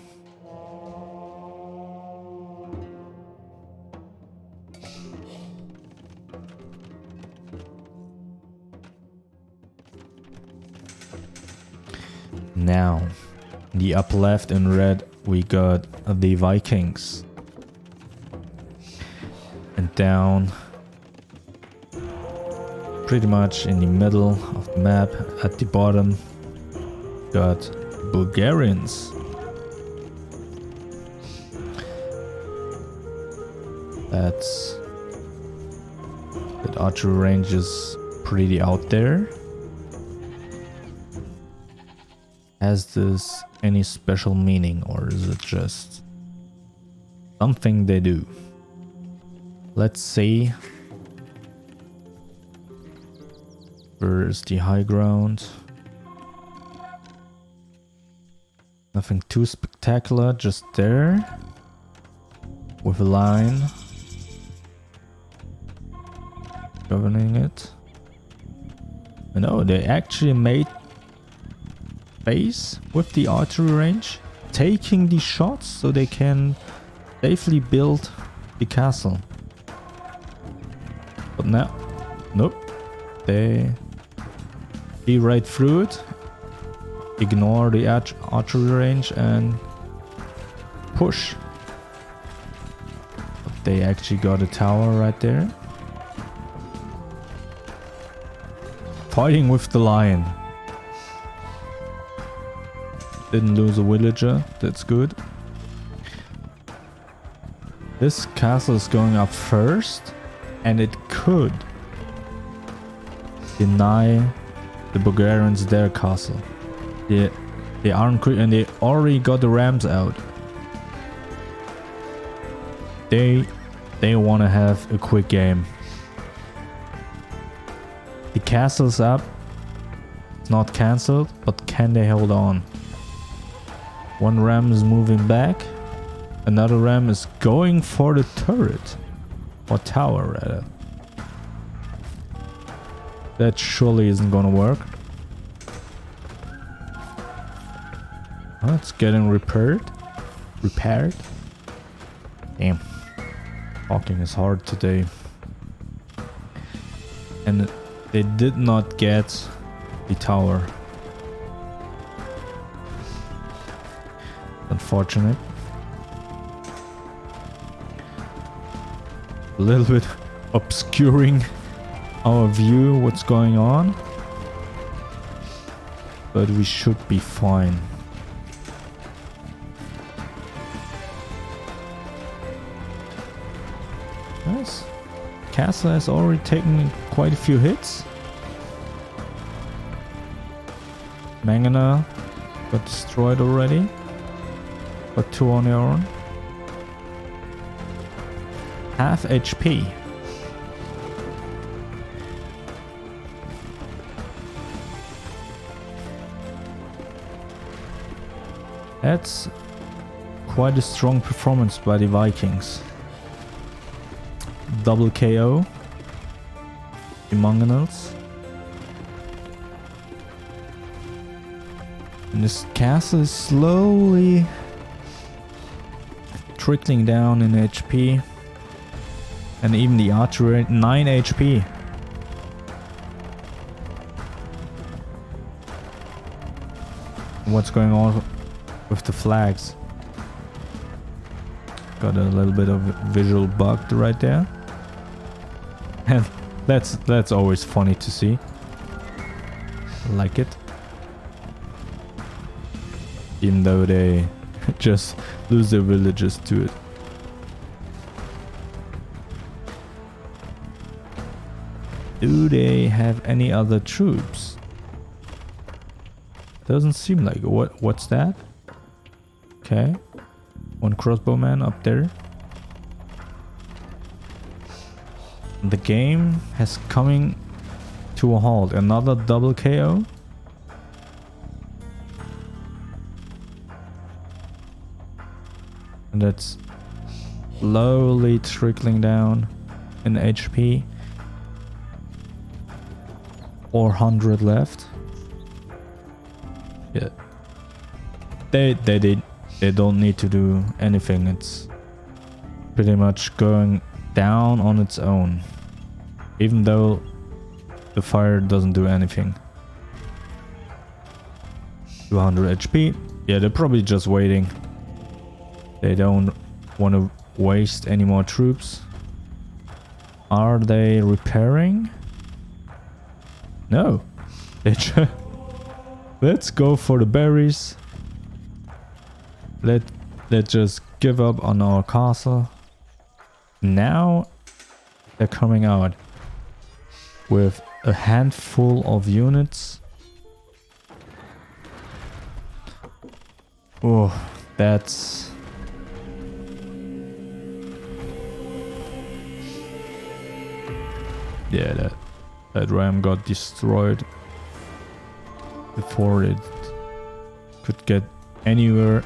Now, in the upper left in red, we got the Vikings. And down, pretty much in the middle of the map, at the bottom, got Bulgarians. That archery range is pretty out there. Has this any special meaning, or is it just something they do? Let's see Where is the high ground? Nothing too spectacular, just there. With a line governing it. And oh, they actually made base with the artillery range, taking the shots so they can safely build the castle. But now, nope, they see right through it, ignore the artillery range and push. But they actually got a tower right there. Fighting with the lion. Didn't lose a villager, that's good. This castle is going up first, and it could deny the Bulgarians their castle. They aren't quick, and they already got the rams out. They want to have a quick game. The castle's up. It's not cancelled, but can they hold on? One ram is moving back. Another ram is going for the turret. Or tower, rather. That surely isn't gonna work. Oh, it's getting repaired. Damn. Talking is hard today. And they did not get the tower. Unfortunate. A little bit obscuring our view what's going on. But we should be fine. Nice. Castle has already taken quite a few hits. Mangana got destroyed already. Got 2 on their own. Half HP. That's quite a strong performance by the Vikings. Double KO. The Mongols. And this castle is slowly trickling down in HP. And even the archery, 9 HP. What's going on with the flags? Got a little bit of visual bug right there. And that's always funny to see. I like it. Even though they just lose their villagers to it. Do they have any other troops? Doesn't seem like it. What's that? Okay. One crossbowman up there. The game has coming to a halt. Another double KO. And that's slowly trickling down in HP. 400 left. Yeah. They don't need to do anything. It's pretty much going down on its own. Even though the fire doesn't do anything. 200 HP. Yeah, they're probably just waiting. They don't want to waste any more troops. Are they repairing? No. Let's go for the berries. Let's just give up on our castle. Now they're coming out with a handful of units. Oh, that's... Yeah, That ram got destroyed before it could get anywhere.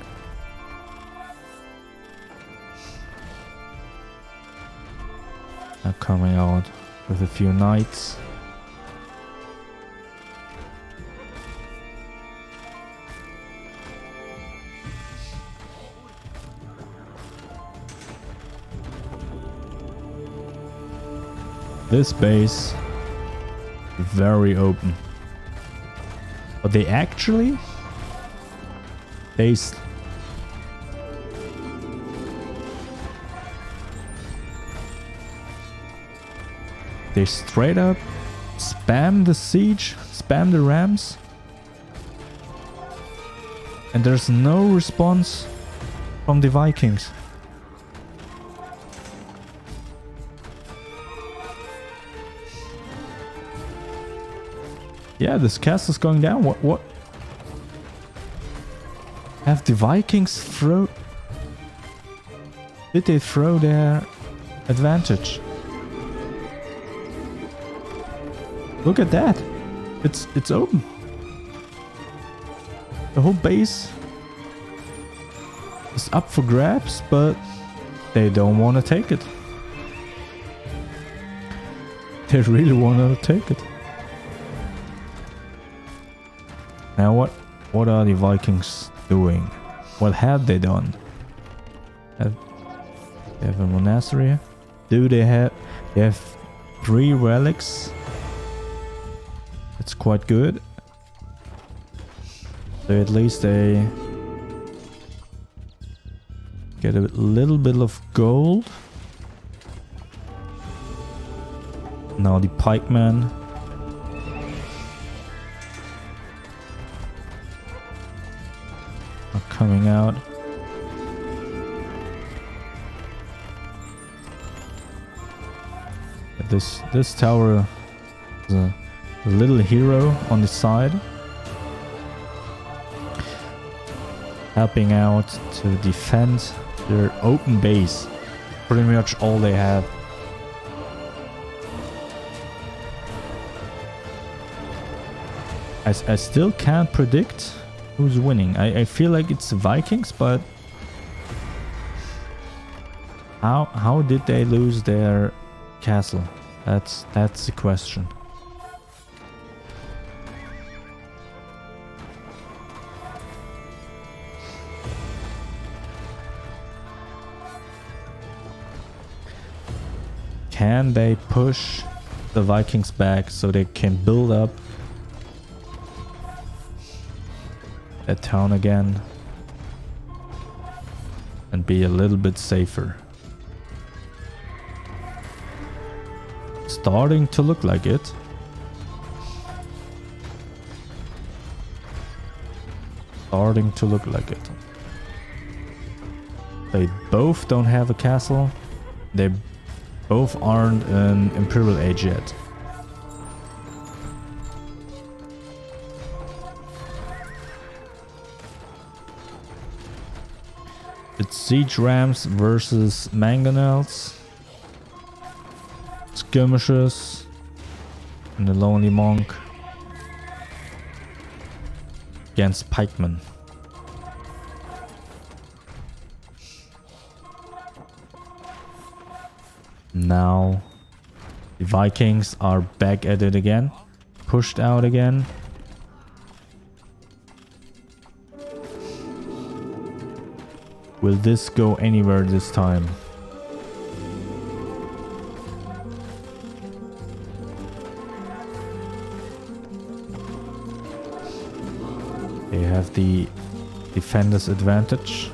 Now coming out with a few knights. This base very open, but they actually they straight up spam the siege, spam the rams, and there's no response from the Vikings. Yeah, this castle's going down. What? Have the Vikings throw... Did they throw their advantage? Look at that. It's open. The whole base is up for grabs, but they don't want to take it. They really want to take it. Now what are the Vikings doing? What have they done? They have a monastery. They have 3 relics. It's quite good. So at least they get a little bit of gold. Now the pikemen are coming out. This tower is a little hero on the side, helping out to defend their open base. Pretty much all they have. I still can't predict who's winning. I feel like it's the Vikings, but how did they lose their castle? That's the question. Can they push the Vikings back so they can build up that town again and be a little bit safer? Starting to look like it. Starting to look like it. They both don't have a castle. They both aren't an imperial age yet. It's siege rams versus mangonels. Skirmishes. And the lonely monk against pikemen. Now the Vikings are back at it again. Pushed out again. Will this go anywhere this time? They have the defender's advantage.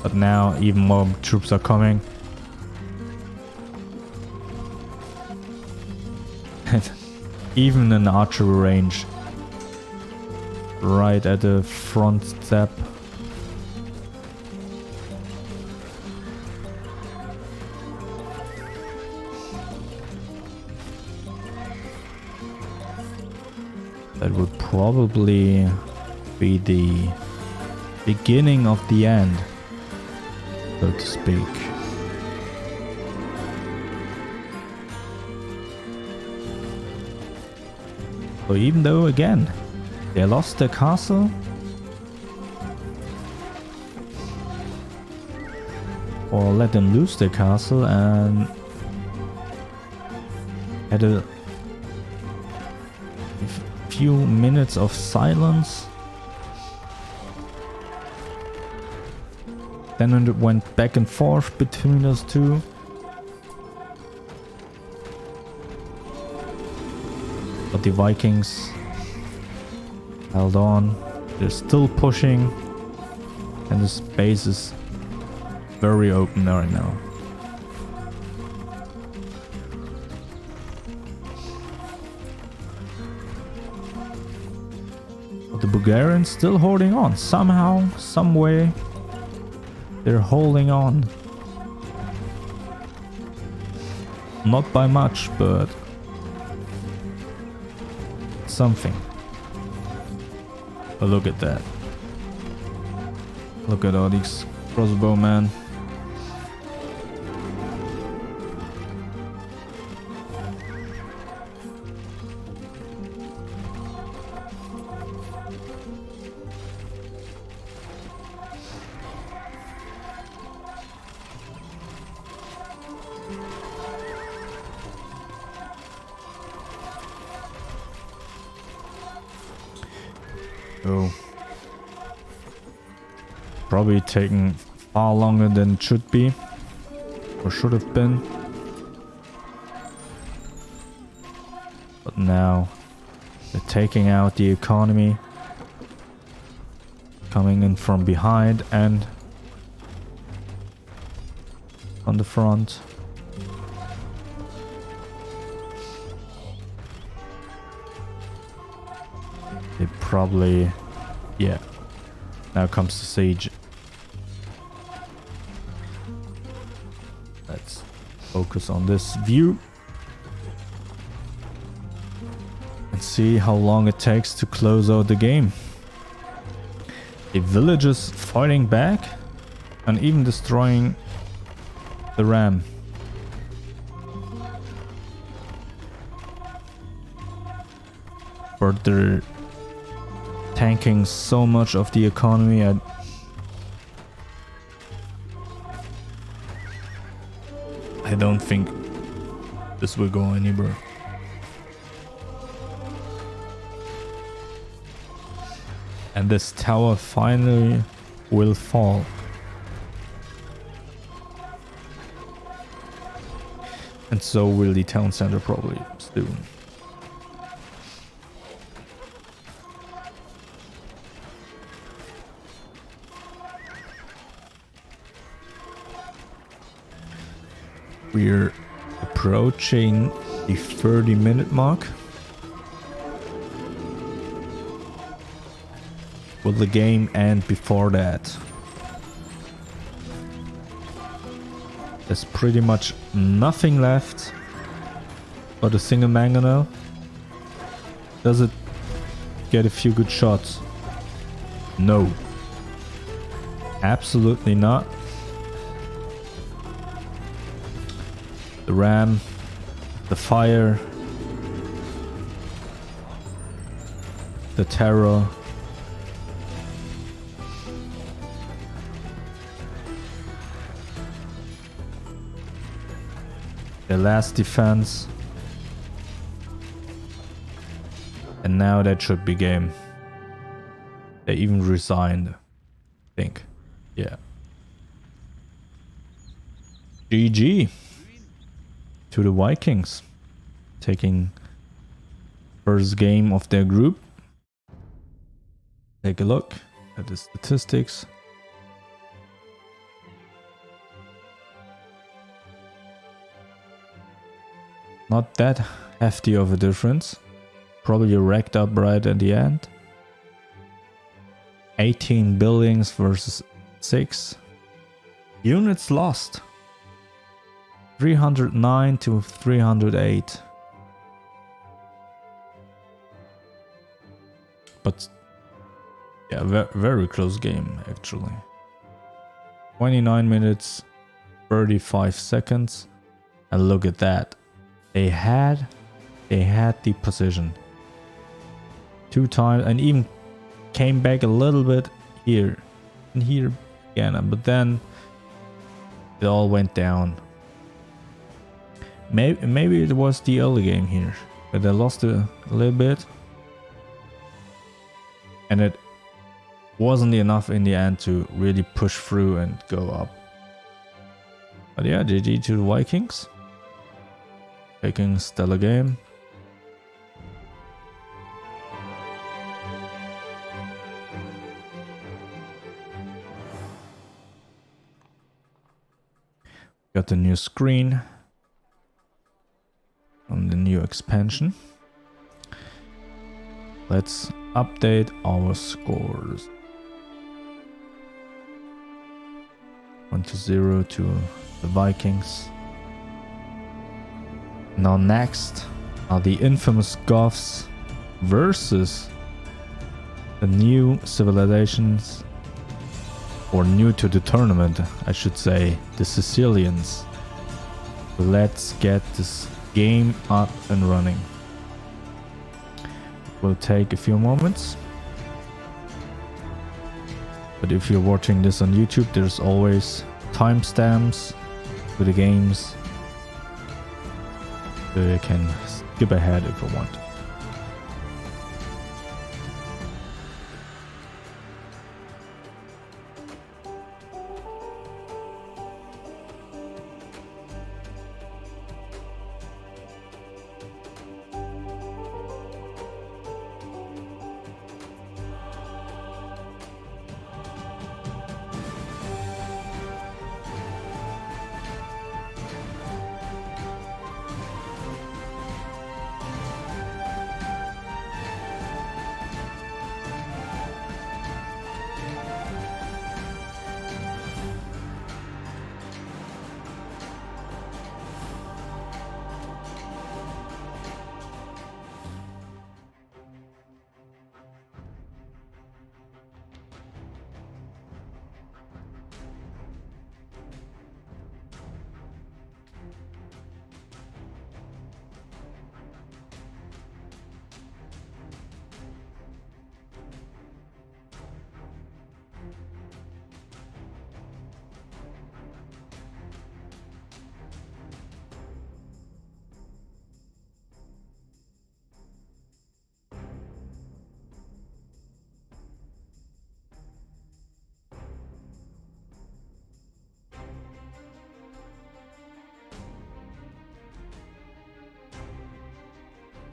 But now even more troops are coming. Even an archery range right at the front step. That would probably be the beginning of the end, so to speak. So even though, again, they lost their castle, or let them lose their castle, and had a few minutes of silence. Then it went back and forth between those two. But the Vikings held on. They're still pushing. And the space is very open right now. But the Bulgarians still holding on. Somehow, some way, they're holding on. Not by much, but something. But look at that. Look at all these crossbowmen. Oh. Probably taking far longer than it should be. Or should have been. But now they're taking out the economy. Coming in from behind and on the front. They probably... yeah. Now comes the siege. Let's focus on this view. And see how long it takes to close out the game. The villagers fighting back and even destroying the ram. But they're tanking so much of the economy. I don't think this will go anywhere. And this tower finally will fall. And so will the town center probably soon. We're approaching the 30-minute mark. Will the game end before that? There's pretty much nothing left but a single mangonel. Does it get a few good shots? No. Absolutely not. The ram, the fire, the terror. The last defense. And now that should be game. They even resigned, I think. Yeah. GG. To the Vikings, taking first game of their group. Take a look at the statistics. Not that hefty of a difference. Probably racked up right at the end. 18 buildings versus 6. Units lost. 309 to 308. But yeah, very close game actually. 29 minutes, 35 seconds. And look at that. They had the position. 2 times, and even came back a little bit here and here again, but then it all went down. Maybe it was the early game here, but I lost a little bit, and it wasn't enough in the end to really push through and go up. But yeah, GG to the Vikings. Taking stellar game. Got the new screen on the new expansion. Let's update our scores. 1-0 to the Vikings. Now next are the infamous Goths versus the new civilizations, or new to the tournament, I should say, the Sicilians. Let's get this game up and running. It will take a few moments. But if you're watching this on YouTube, there's always timestamps to the games, so you can skip ahead if you want.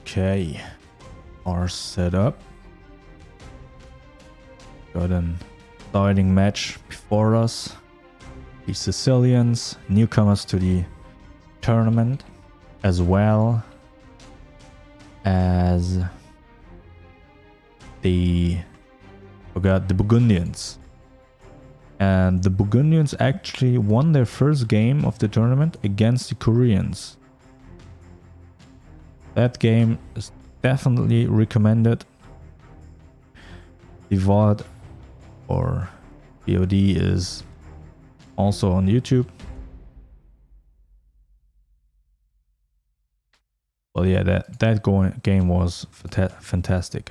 Okay, are set up. Got an exciting match before us. The Sicilians, newcomers to the tournament, as well as the Burgundians. And the Burgundians actually won their first game of the tournament against the Koreans. That game is definitely recommended. The VOD or VOD is also on YouTube. Well, yeah, that game was fantastic.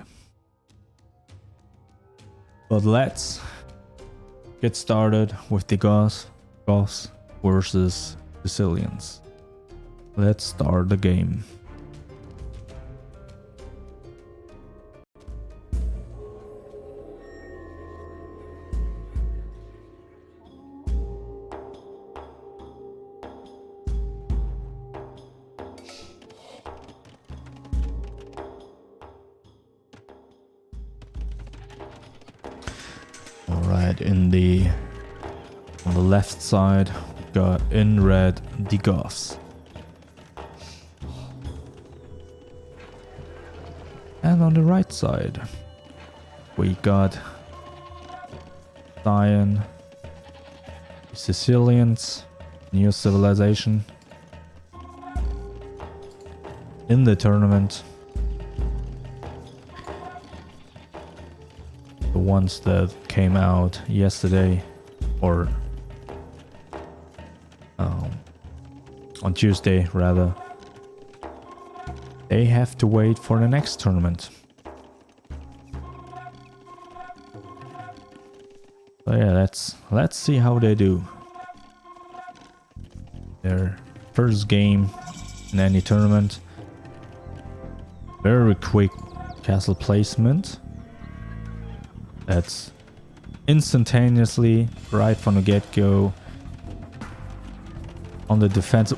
But let's get started with the Goths versus Sicilians. Let's start the game. On the left side, we got in red the Goths, and on the right side we got Zion, the Sicilians, new civilization in the tournament. The ones that came out yesterday, or on Tuesday rather, they have to wait for the next tournament. So yeah, let's see how they do. Their first game in any tournament. Very quick castle placement. That's instantaneously, right from the get-go, on the defense.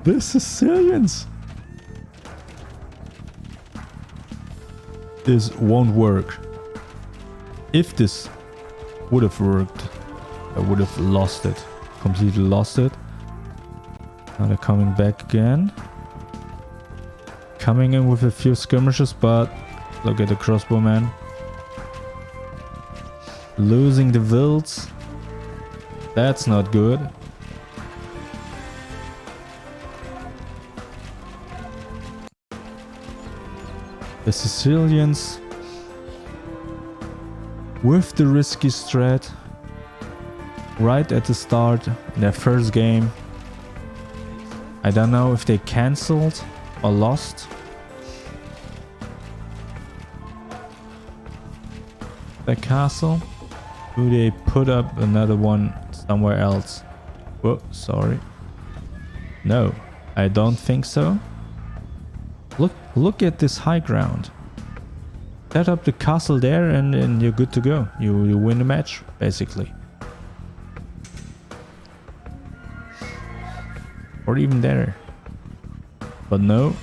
The Sicilians! This won't work. If this would have worked, I would have lost it. Completely lost it. Now they're coming back again. Coming in with a few skirmishes, but look at the crossbowman. Losing the wilds. That's not good. The Sicilians, with the risky strat, right at the start, in their first game. I don't know if they cancelled or lost. The castle. Do they put up another one somewhere else? Whoa, sorry. No, I don't think so. Look at this high ground. Set up the castle there and you're good to go. You win the match, basically. Or even there. But no.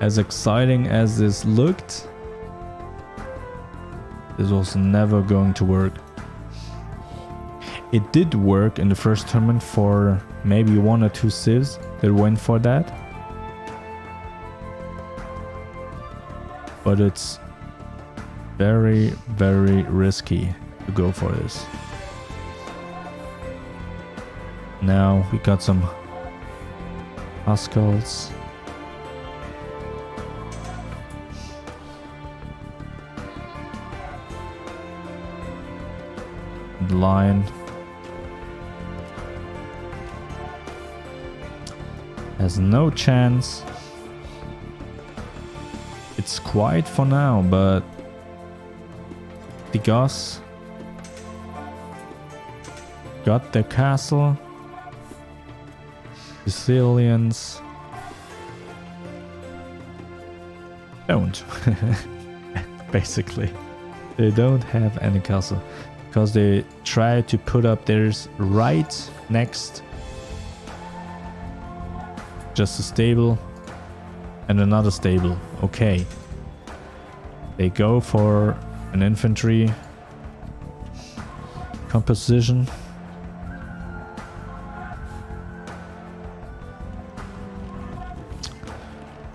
As exciting as this looked, this was never going to work. It did work in the first tournament for maybe 1 or 2 civs that went for that. But it's very, very risky to go for this. Now we got some Huskarls. The line has no chance. It's quiet for now, but the Goths got their castle. Sicilians don't. Basically, they don't have any castle because they try to put up theirs right next, just a stable and another stable. Okay, they go for an infantry composition.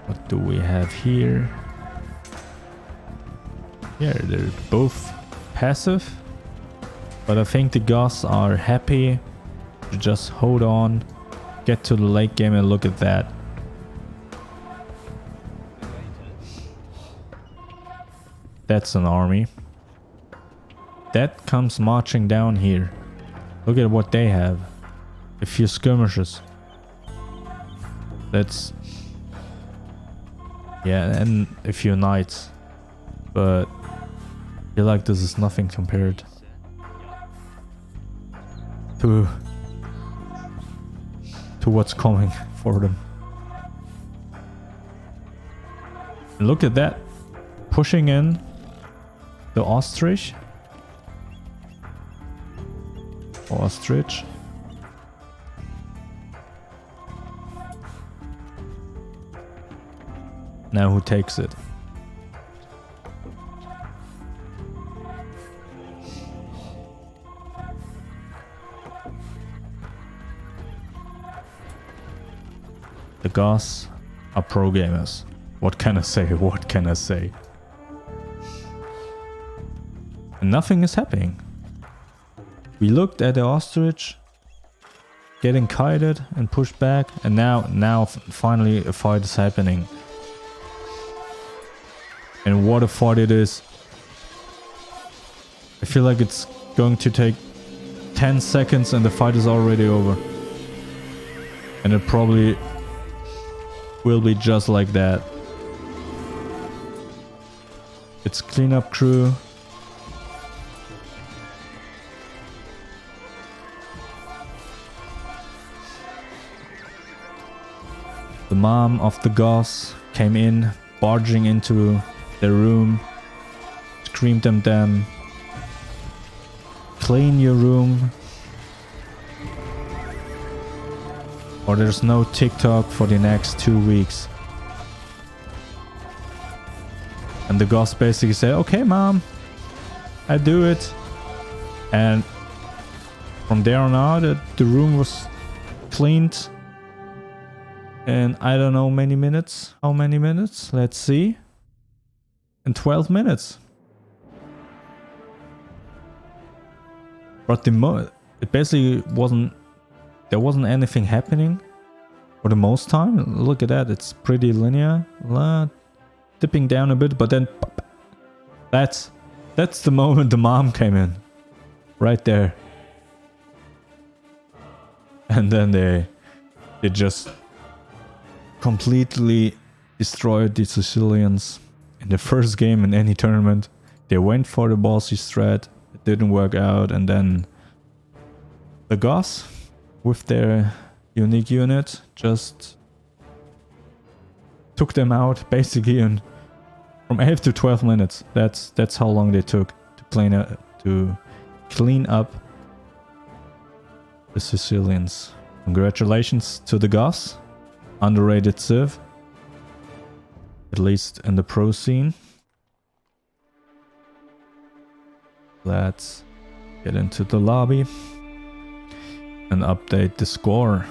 What do we have here? Yeah, they're both passive, but I think the Goths are happy to just hold on, get to the late game, and look at that. That's an army that comes marching down here. Look at what they have. A few skirmishes. That's, yeah, and a few knights, but I feel like this is nothing compared to what's coming for them. And look at that, pushing in the ostrich. Ostrich. Now who takes it? The Goths are pro gamers. What can I say? What can I say? And nothing is happening. We looked at the ostrich getting kited and pushed back, and now finally a fight is happening. And what a fight it is. I feel like it's going to take 10 seconds and the fight is already over. And it probably will be just like that. its cleanup crew. The mom of the Goths came in, barging into their room, screamed at them, clean your room, or there's no TikTok for the next 2 weeks. And the Goths basically say, okay mom, I do it. And from there on out, the room was cleaned. And I don't know many minutes. How many minutes? Let's see. In 12 minutes. But it basically wasn't... There wasn't anything happening for the most time. Look at that. It's pretty linear. Dipping down a bit. But then... That's the moment the mom came in. Right there. And then they just... completely destroyed the Sicilians in the first game in any tournament. They went for the bossy strat, it didn't work out, and then the Goths, with their unique unit, just took them out basically in from 8 to 12 minutes. That's how long they took to clean up the Sicilians. Congratulations to the Goths. Underrated civ, at least in the pro scene. Let's get into the lobby and update the score.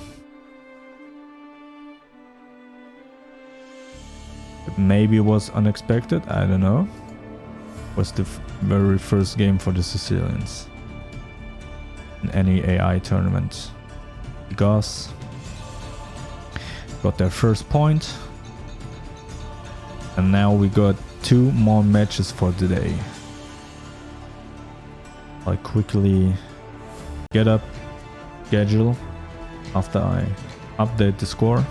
It maybe was unexpected, I don't know. Was the very first game for the Sicilians in any AI tournament. The Goths got their first point, and now we got 2 more matches for today. I'll quickly get up schedule after I update the score,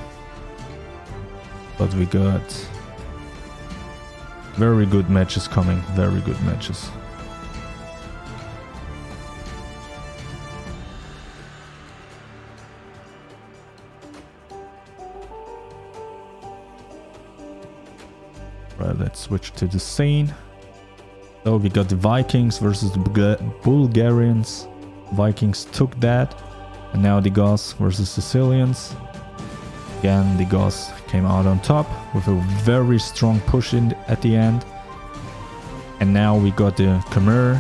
but we got very good matches coming, very good matches. Right, let's switch to the scene. So we got the Vikings versus the Bulgarians. Vikings took that, and now the Goths versus Sicilians. Again, the Goths came out on top with a very strong push in at the end. And now we got the Khmer,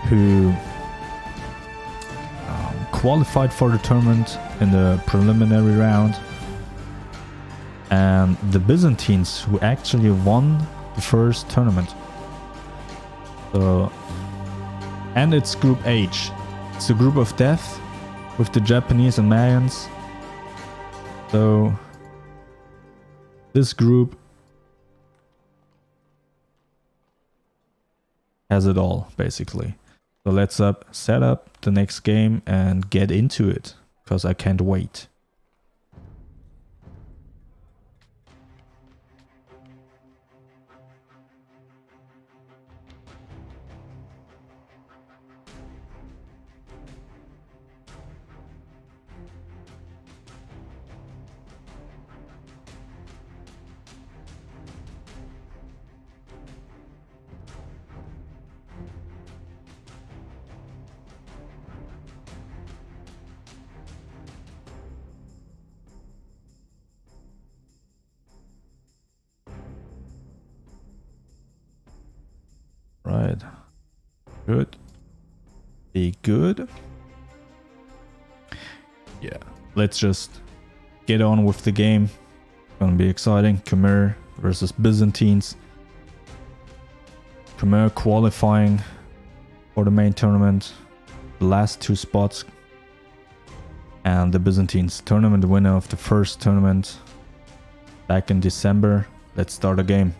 who qualified for the tournament in the preliminary round. And the Byzantines, who actually won the first tournament. So, and it's Group H. It's a group of death with the Japanese and Mayans. So, this group has it all, basically. So let's set up the next game and get into it, because I can't wait. Right. Good. Be good. Yeah. Let's just get on with the game. Gonna be exciting. Khmer versus Byzantines. Khmer qualifying for the main tournament. The last 2 spots. And the Byzantines, tournament winner of the first tournament back in December. Let's start a game.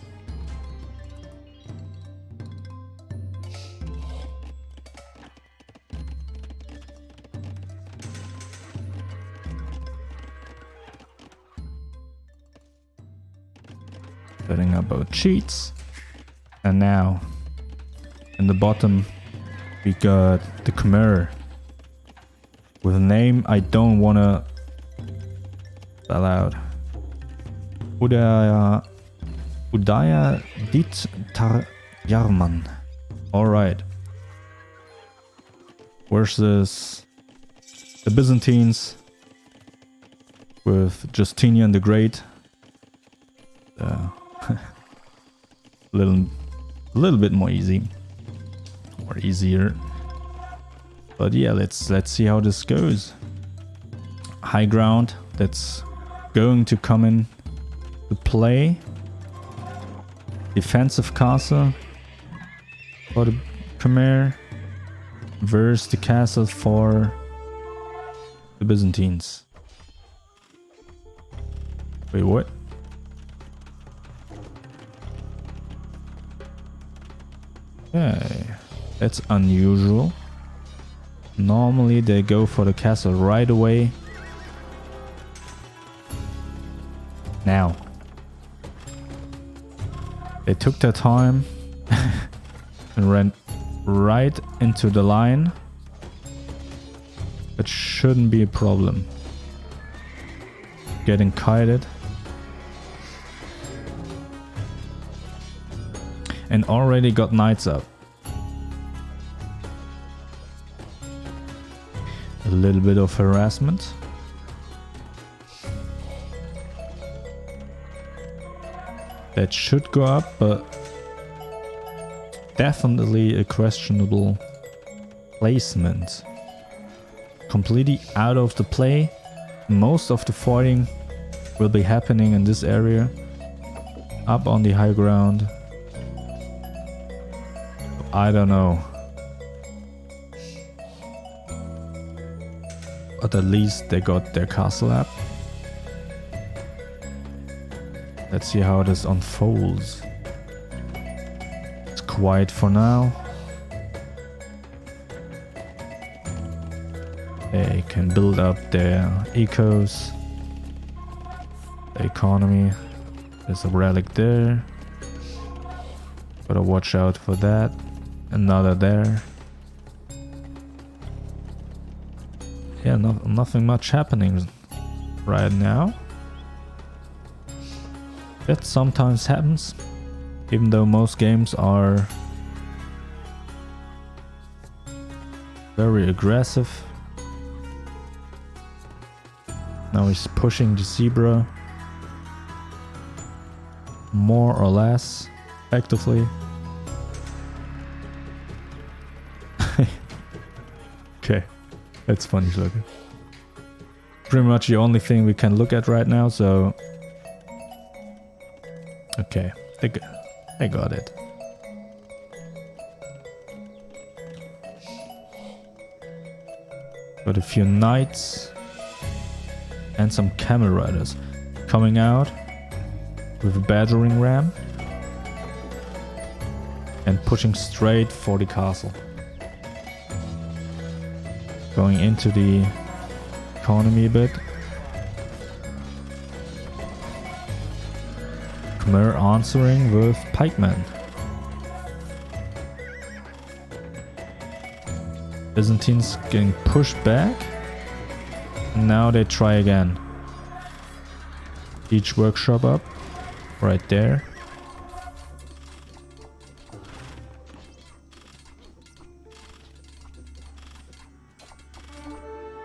Setting up our cheats. And now, in the bottom, we got the Khmer. With a name I don't wanna spell out. Udaya Dit Tar Yarman. Alright. Versus the Byzantines with Justinian the Great. Little bit more easy. Or easier. But yeah, let's see how this goes. High ground that's going to come in to play. Defensive castle for the Khmer versus the castle for the Byzantines. Wait, what? Okay, that's unusual. Normally they go for the castle right away. Now. They took their time and ran right into the line. That shouldn't be a problem. Getting kited. And already got knights up. A little bit of harassment. That should go up, but definitely a questionable placement. Completely out of the play. Most of the fighting will be happening in this area. Up on the high ground. I don't know. But at least they got their castle up. Let's see how this unfolds. It's quiet for now. They can build up their ecos, the economy. There's a relic there. Gotta watch out for that. Another there. Yeah, nothing much happening right now. That sometimes happens, even though most games are very aggressive. Now he's pushing the zebra more or less effectively. Okay, that's funny looking. Pretty much the only thing we can look at right now, so okay, they got it. Got a few knights and some camel riders coming out with a battering ram and pushing straight for the castle. Going into the economy a bit. Khmer answering with pikemen. Byzantines getting pushed back. And now they try again. Each workshop up. Right there.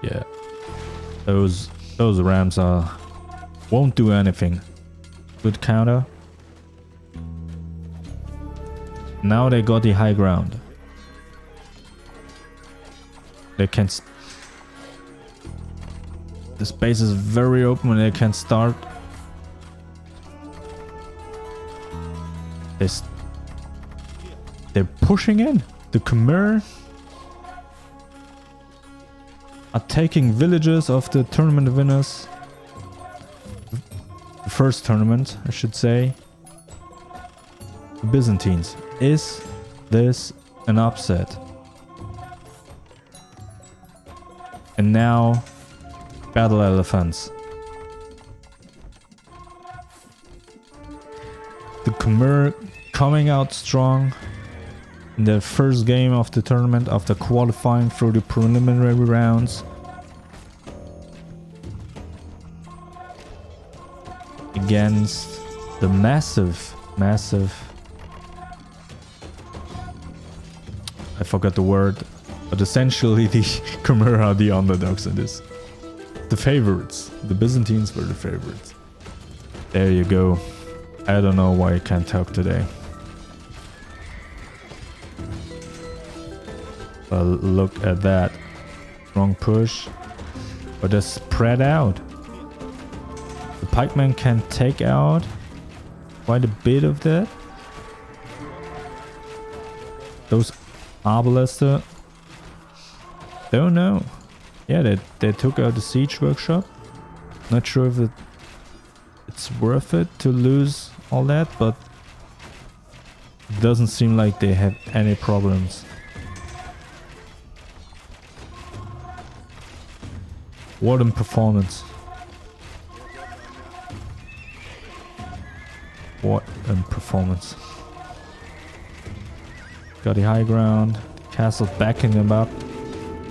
Yeah. Those rams won't do anything. Good counter. Now they got the high ground. They can. The space is very open and they can start. They're pushing in. The Khmer are taking villages of the tournament winners. The first tournament, I should say. The Byzantines. Is this an upset? And now, battle elephants. The Khmer coming out strong in the first game of the tournament after qualifying through the preliminary rounds. Against the massive, I forgot the word, but essentially the Khmer are the underdogs in this. The favorites. The Byzantines were the favorites. There you go. I don't know why I can't talk today. Well, look at that. Wrong push. But they're spread out. The pikemen can take out quite a bit of that. Those Arbalister, don't know. Yeah, they took out the siege workshop. Not sure if it's worth it to lose all that, but it doesn't seem like they have any problems. What a performance. What a performance. Got the high ground. The castle's backing them up.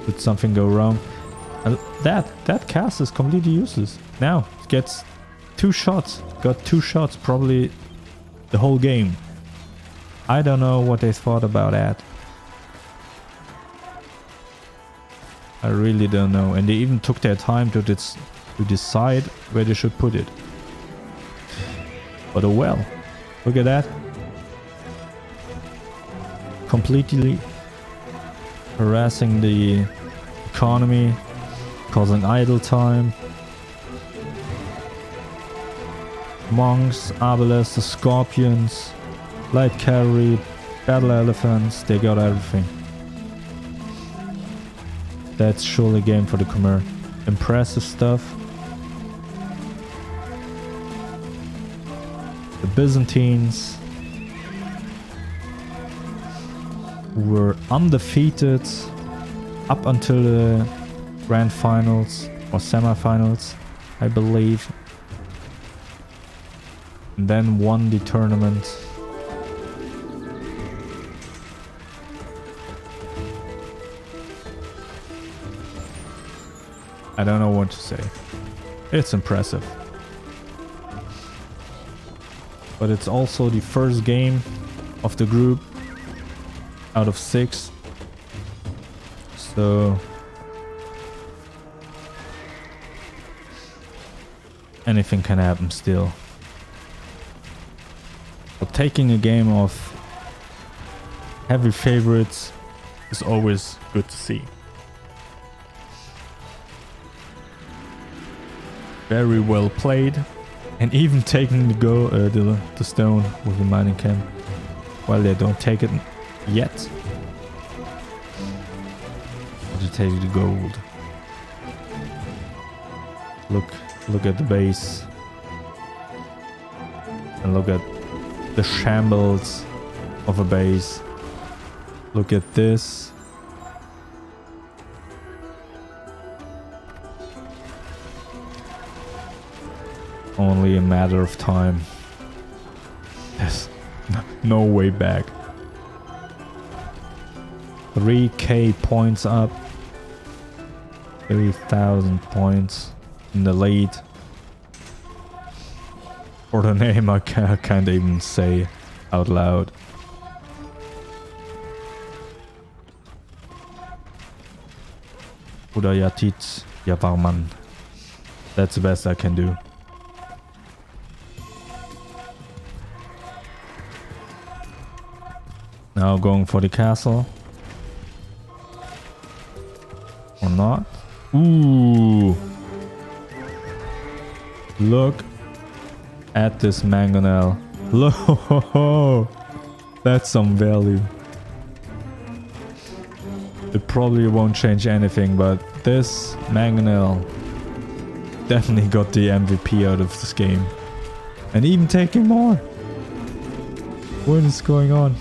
Did something go wrong? That castle is completely useless. Now it gets 2 shots. Got 2 shots probably the whole game. I don't know what they thought about that. I really don't know. And they even took their time to decide where they should put it. But oh well. Look at that. Completely harassing the economy, causing idle time. Monks, Arbalists, the Scorpions, light cavalry, battle elephants, they got everything. That's surely a game for the Khmer. Impressive stuff. The Byzantines were undefeated up until the grand finals or semi-finals, I believe. And then won the tournament. I don't know what to say. It's impressive. But it's also the first game of the group out of 6. So anything can happen still. But taking a game of heavy favorites is always good to see. Very well played, and even taking the stone with the mining camp. Well, they don't take it yet. They take the gold. Look at the base, and look at the shambles of a base. Look at this. Only a matter of time. There's no way back. 3k points up. 3,000 points in the lead. For the name I can't even say out loud. Udayatit Yavarman. That's the best I can do. Now going for the castle. Or not. Ooh. Look at this mangonel. Look. That's some value. It probably won't change anything, but this mangonel definitely got the MVP out of this game. And even taking more. What is going on?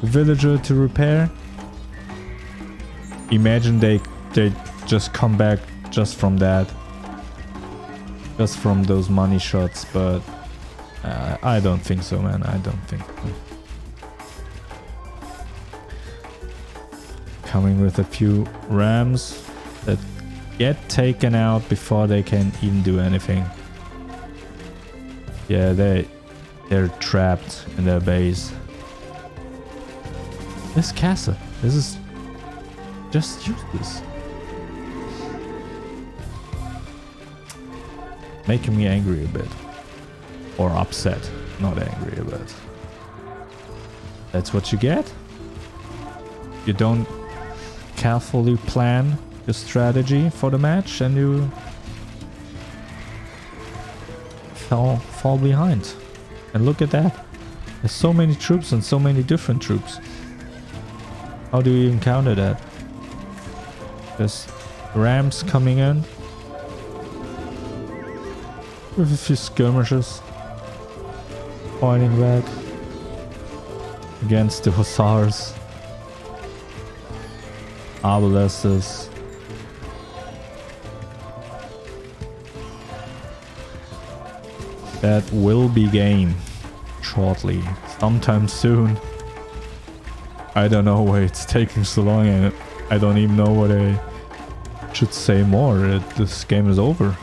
Villager to repair. Imagine they just come back just from that, just from those money shots, but I don't think so, man. I don't think. Coming with a few rams that get taken out before they can even do anything. Yeah, they're trapped in their base. This castle, this is just useless. Making me angry a bit. Or upset, not angry a bit. That's what you get? You don't carefully plan your strategy for the match and you fall behind. And look at that. There's so many troops and so many different troops. How do you even counter that? There's rams coming in with a few skirmishes fighting back against the hussars, arbalesters. That will be game shortly, sometime soon. I don't know why it's taking so long and I don't even know what I should say more. This game is over.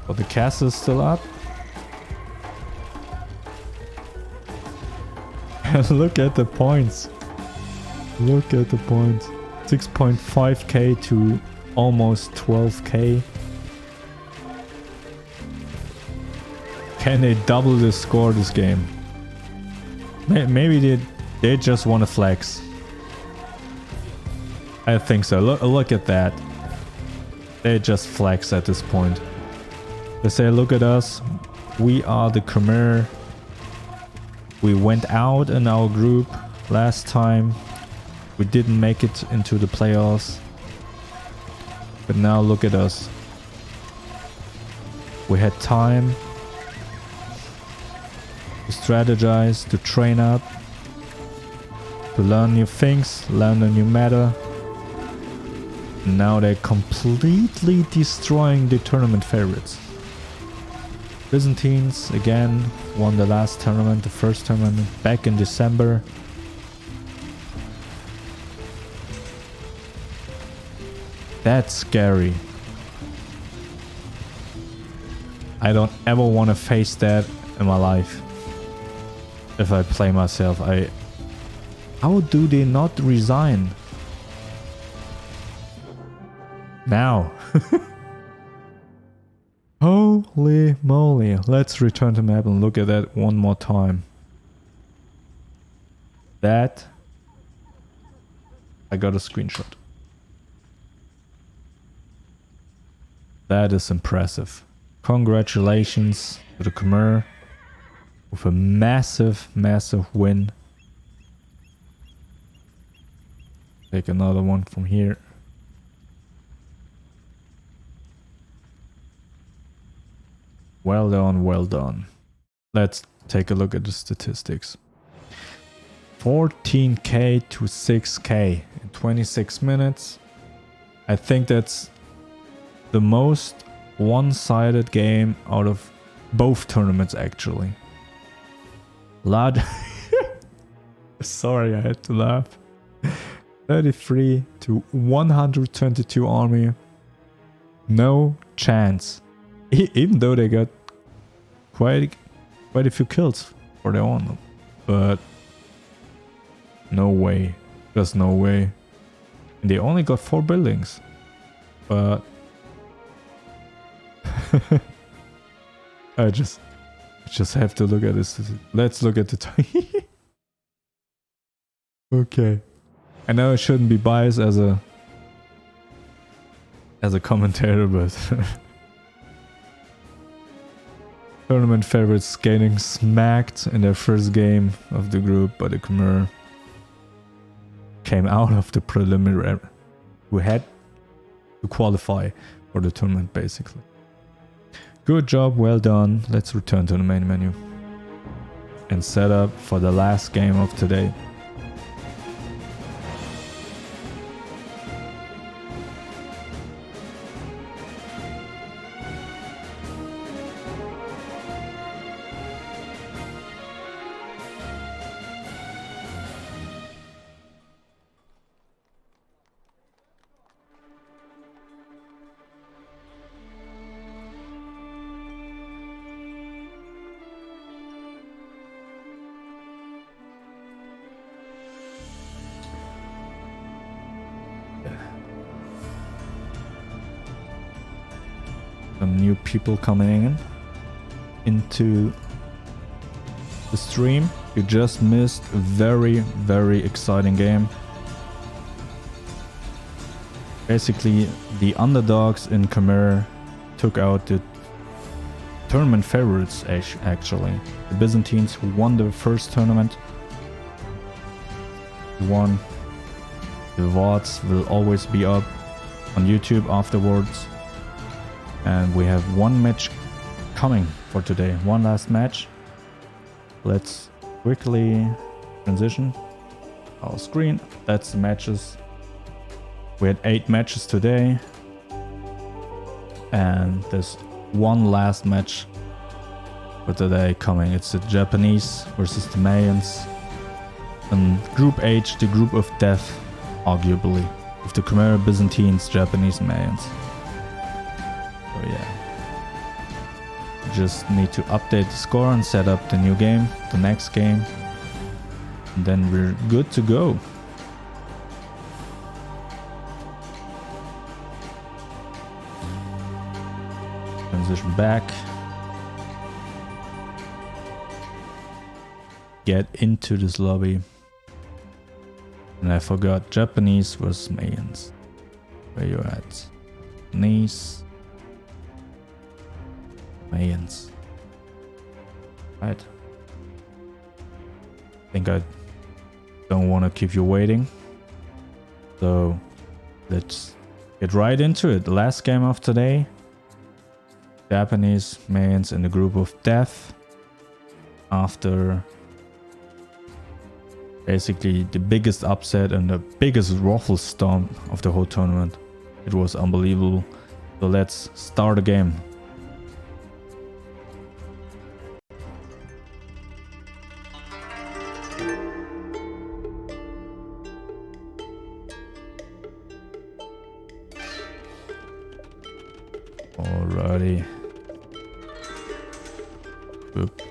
But the castle is still up. And look at the points. Look at the points. 6.5k to almost 12k. Can they double the score this game? Maybe they just want to flex. I think so. Look at that. They just flex at this point. They say, look at us. We are the Khmer. We went out in our group last time. We didn't make it into the playoffs. But now look at us. We had time to strategize, to train up, to learn new things, learn a new meta. And now they're completely destroying the tournament favorites. Byzantines again won the last tournament, the first tournament back in December. That's scary. I don't ever want to face that in my life. If I play myself, how do they not resign? Now. Holy moly. Let's return to map and look at that one more time. That I got a screenshot. That is impressive. Congratulations to the Khmer with a massive, massive win. Take another one from here. Well done, well done. Let's take a look at the statistics. 14k to 6k in 26 minutes. I think that's the most one-sided game out of both tournaments actually. Large. Sorry, I had to laugh. 33 to 122 army. No chance. Even though they got quite a few kills for their own. But no way. Just no way. And they only got 4 buildings. But I just have to look at this. Let's look at the time. Okay. I know I shouldn't be biased as a commentator, but tournament favorites getting smacked in their first game of the group by the Khmer. Came out of the preliminary. We had to qualify for the tournament basically. Good job, well done. Let's return to the main menu and set up for the last game of today. some new people coming into the stream. You just missed a very, very exciting game. Basically, the underdogs in Khmer took out the tournament favorites, actually. The Byzantines, who won the first tournament, won. The VODs will always be up on YouTube afterwards. And we have one match coming for today. One last match. Let's quickly transition our screen. That's the matches. We had 8 matches today. And there's one last match for today coming. It's the Japanese versus the Mayans. And Group H, the group of death, arguably. With the Khmer, Byzantines, Japanese, and Mayans. So yeah. Just need to update the score and set up the new game, the next game. And then we're good to go. Transition back. Get into this lobby. And I forgot, Japanese versus Mayans. Where you at? Japanese. Mayans. Right. I think I don't want to keep you waiting. So let's get right into it. The last game of today. Japanese Mayans in the group of death. After basically the biggest upset and the biggest ruffle stomp of the whole tournament. It was unbelievable. So let's start the game. Alrighty. Oop.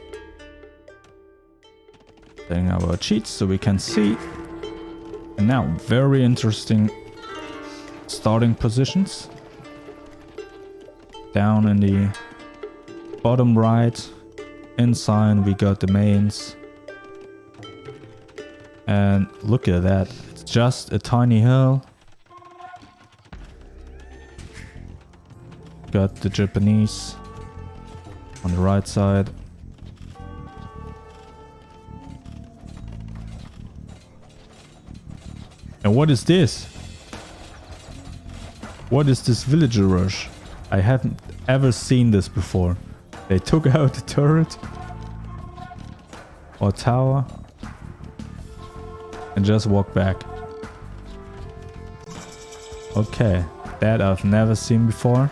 Setting our cheats so we can see. And now, very interesting starting positions. Down in the bottom right, inside we got the Mayans. And look at that, it's just a tiny hill. Got the Japanese on the right side. And what is this? What is this villager rush? I haven't ever seen this before. They took out the turret or tower and just walked back. Okay, that I've never seen before.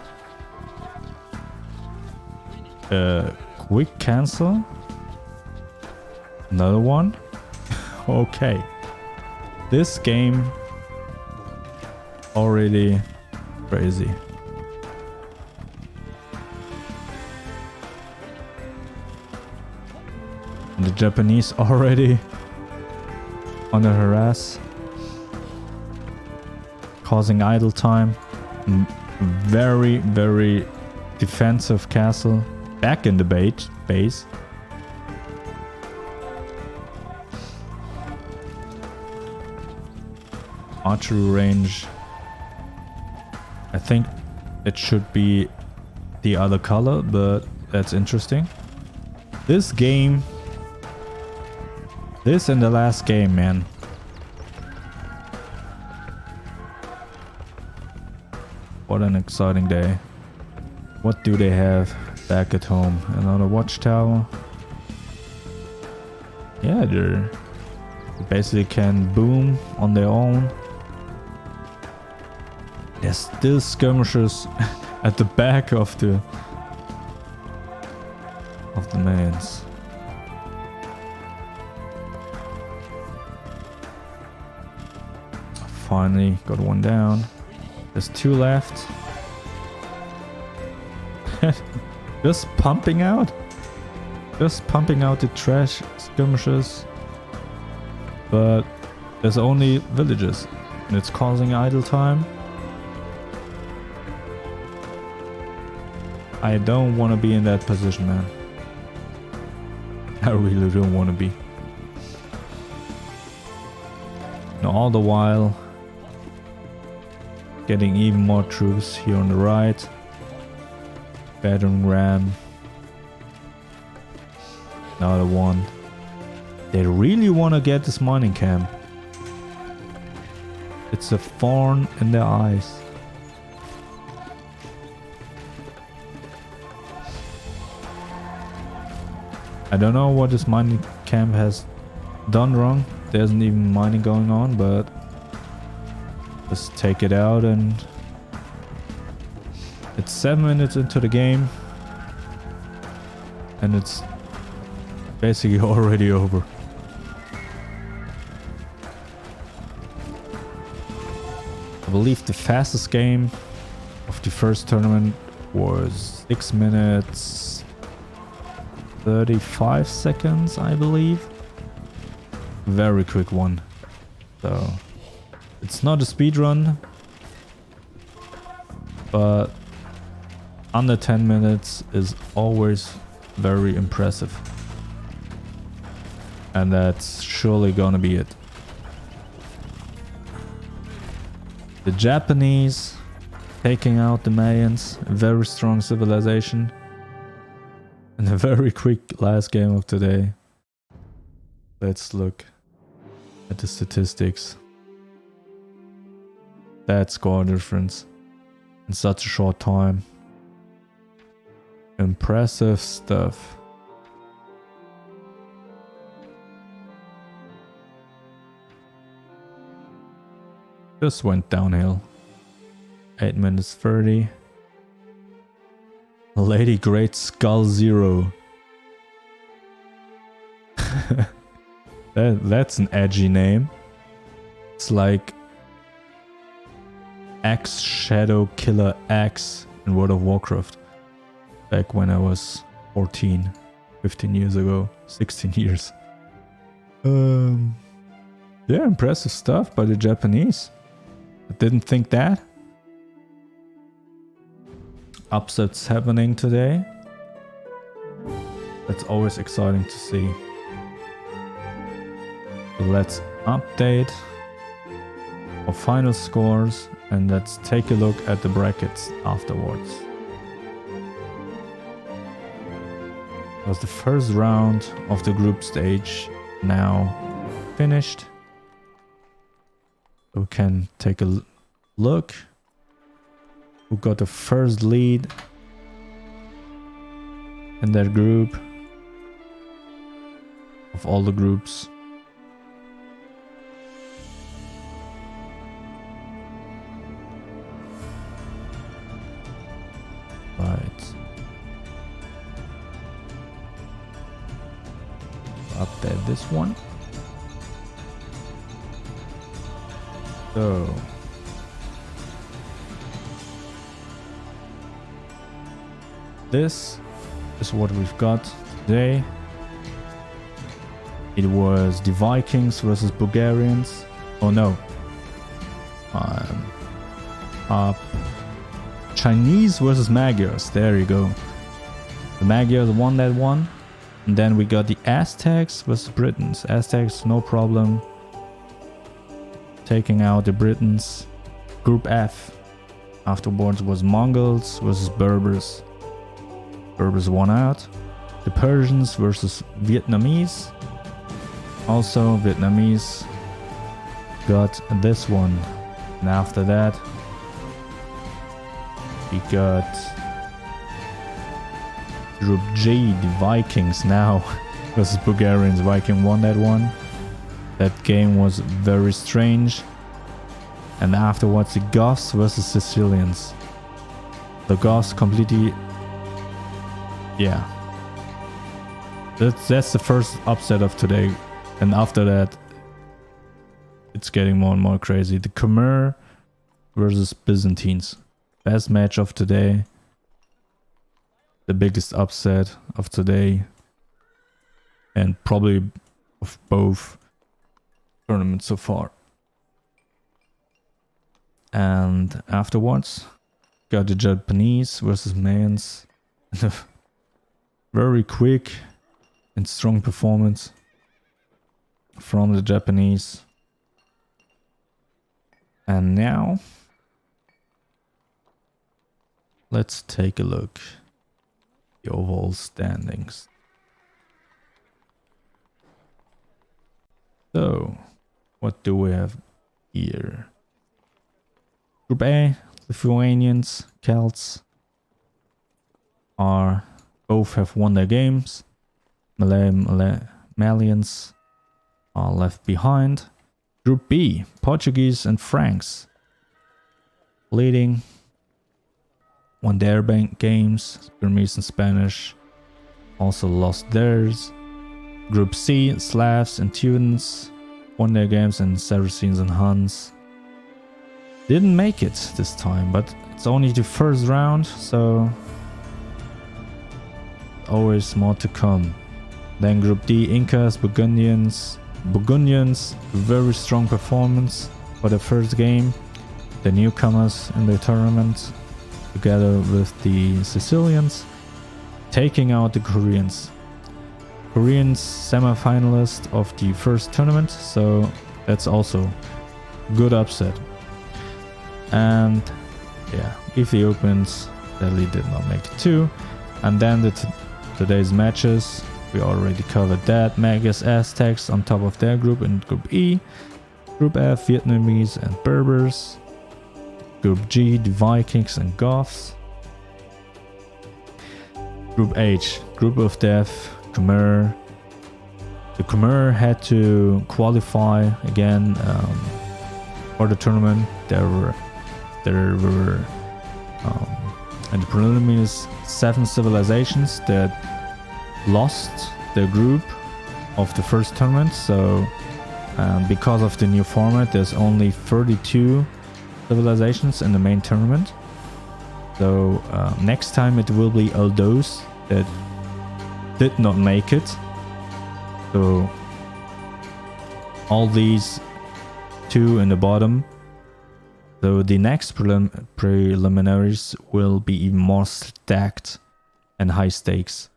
Quick cancel. Another one. Okay. This game already crazy. And the Japanese already on the harass, causing idle time. Very, very defensive castle back in the base. Archery range. I think it should be the other color, but that's interesting. This game, this and the last game, man. What an exciting day. What do they have back at home? Another watchtower. Yeah, they basically can boom on their own. There's still skirmishers at the back of the Mayans. Finally got one down. There's 2 left. Just pumping out the trash skirmishers. But there's only villages and it's causing idle time. I don't want to be in that position, man. I really don't want to be. And all the while, getting even more troops here on the right. Battering ram. Another one. They really want to get this mining camp. It's a thorn in their eyes. I don't know what this mining camp has done wrong. There isn't even mining going on, but just take it out, and it's 7 minutes into the game and it's basically already over. I believe the fastest game of the first tournament was 6 minutes 35 seconds, I believe. Very quick one. So it's not a speed run, but under 10 minutes is always very impressive. And that's surely gonna be it. The Japanese taking out the Mayans, a very strong civilization. And a very quick last game of today. Let's look at the statistics. That score difference in such a short time. Impressive stuff. Just went downhill. 8 minutes 30. Lady Great Skull Zero. That's an edgy name. It's like Axe Shadow Killer Axe in World of Warcraft. Back when I was 14, 15 years ago, 16 years. Yeah, impressive stuff by the Japanese. I didn't think that. Upsets happening today. That's always exciting to see. So let's update our final scores and let's take a look at the brackets afterwards. It was the first round of the group stage now finished. We can take a look. Who got the first lead in their group of all the groups. Right. Update this one. So this is what we've got today. It was the Vikings versus Bulgarians. Oh no. Chinese versus Magyars. There you go. The Magyars won that one. And then we got the Aztecs versus Britons. Aztecs, no problem. Taking out the Britons. Group F. Afterwards was Mongols versus Berbers. Berbers won out. The Persians versus Vietnamese. Also Vietnamese got this one. And after that we got Group G, the Vikings now versus Bulgarians. Viking won that one. That game was very strange. And afterwards the Goths versus Sicilians. The Goths completely... Yeah. That's the first upset of today. And after that, it's getting more and more crazy. The Khmer versus Byzantines. Best match of today. The biggest upset of today. And probably of both tournaments so far. And afterwards, got the Japanese versus Mayans. Very quick and strong performance from the Japanese. And now let's take a look at the overall standings. So, what do we have here? Group A, Lithuanians, Celts both have won their games. Mayans are left behind. Group B, Portuguese and Franks leading, won their games. Burmese and Spanish also lost theirs. Group C, Slavs and Teutons won their games, and Saracens and Huns didn't make it this time, but it's only the first round, so always more to come. Then Group D, Incas, Burgundians, very strong performance for the first game. The newcomers in the tournament, together with the Sicilians, taking out the Koreans. Koreans semi-finalist of the first tournament, so that's also good upset. And yeah, Ethiopians sadly did not make it too. And then today's matches, we already covered that. Magyars, Aztecs on top of their group in Group E. Group F, Vietnamese and Berbers. Group G, the Vikings and Goths. Group H, Group of Death, Khmer. The Khmer had to qualify again for the tournament. There were in the preliminaries 7 civilizations that lost their group of the first tournament. So because of the new format, there's only 32 civilizations in the main tournament. So next time it will be all those that did not make it. So all these 2 in the bottom. So the next preliminaries will be even more stacked and high stakes.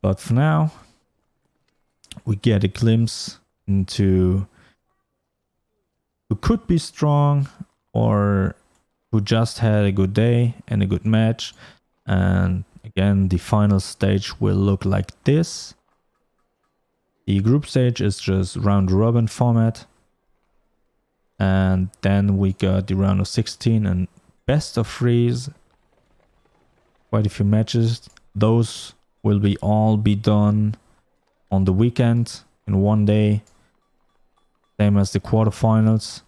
But for now, we get a glimpse into who could be strong or who just had a good day and a good match. And again, the final stage will look like this. The group stage is just round robin format. And then we got the round of 16 and best of 3s. Quite a few matches. Those will all be done on the weekend in one day. Same as the quarterfinals.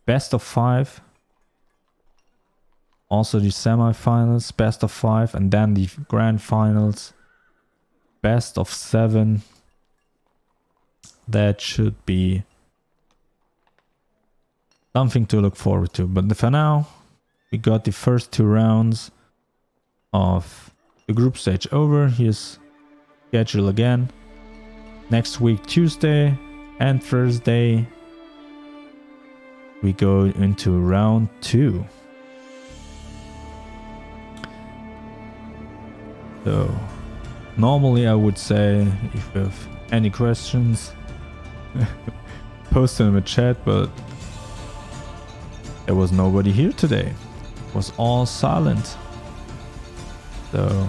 Best of 5. Also the semifinals, best of 5, and then the grand finals, best of 7. That should be something to look forward to. But for now, we got the first 2 rounds of the group stage over. Here's schedule again. Next week, Tuesday and Thursday, we go into round 2. So normally I would say if you have any questions, post them in the chat, but there was nobody here today. It was all silent. So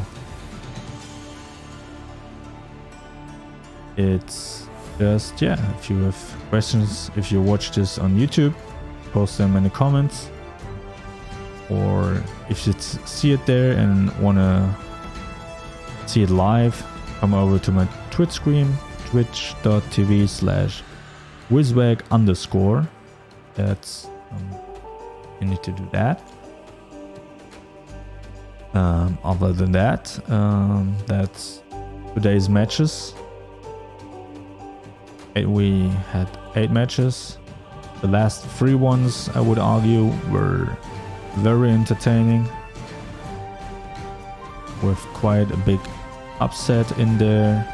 it's just, yeah, if you have questions, if you watch this on YouTube, post them in the comments. Or if you see it there and want to see it live, come over to my Twitch stream, twitch.tv/wizwag_. That's you need to do that. Other than that, that's today's matches. We had 8 matches. The last 3 ones, I would argue, were very entertaining, with quite a big upset in there.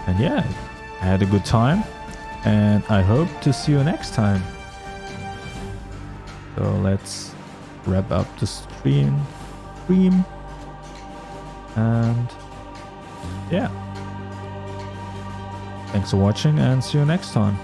And yeah, I had a good time, and I hope to see you next time. So let's wrap up the stream. stream. And yeah. Thanks for watching and see you next time.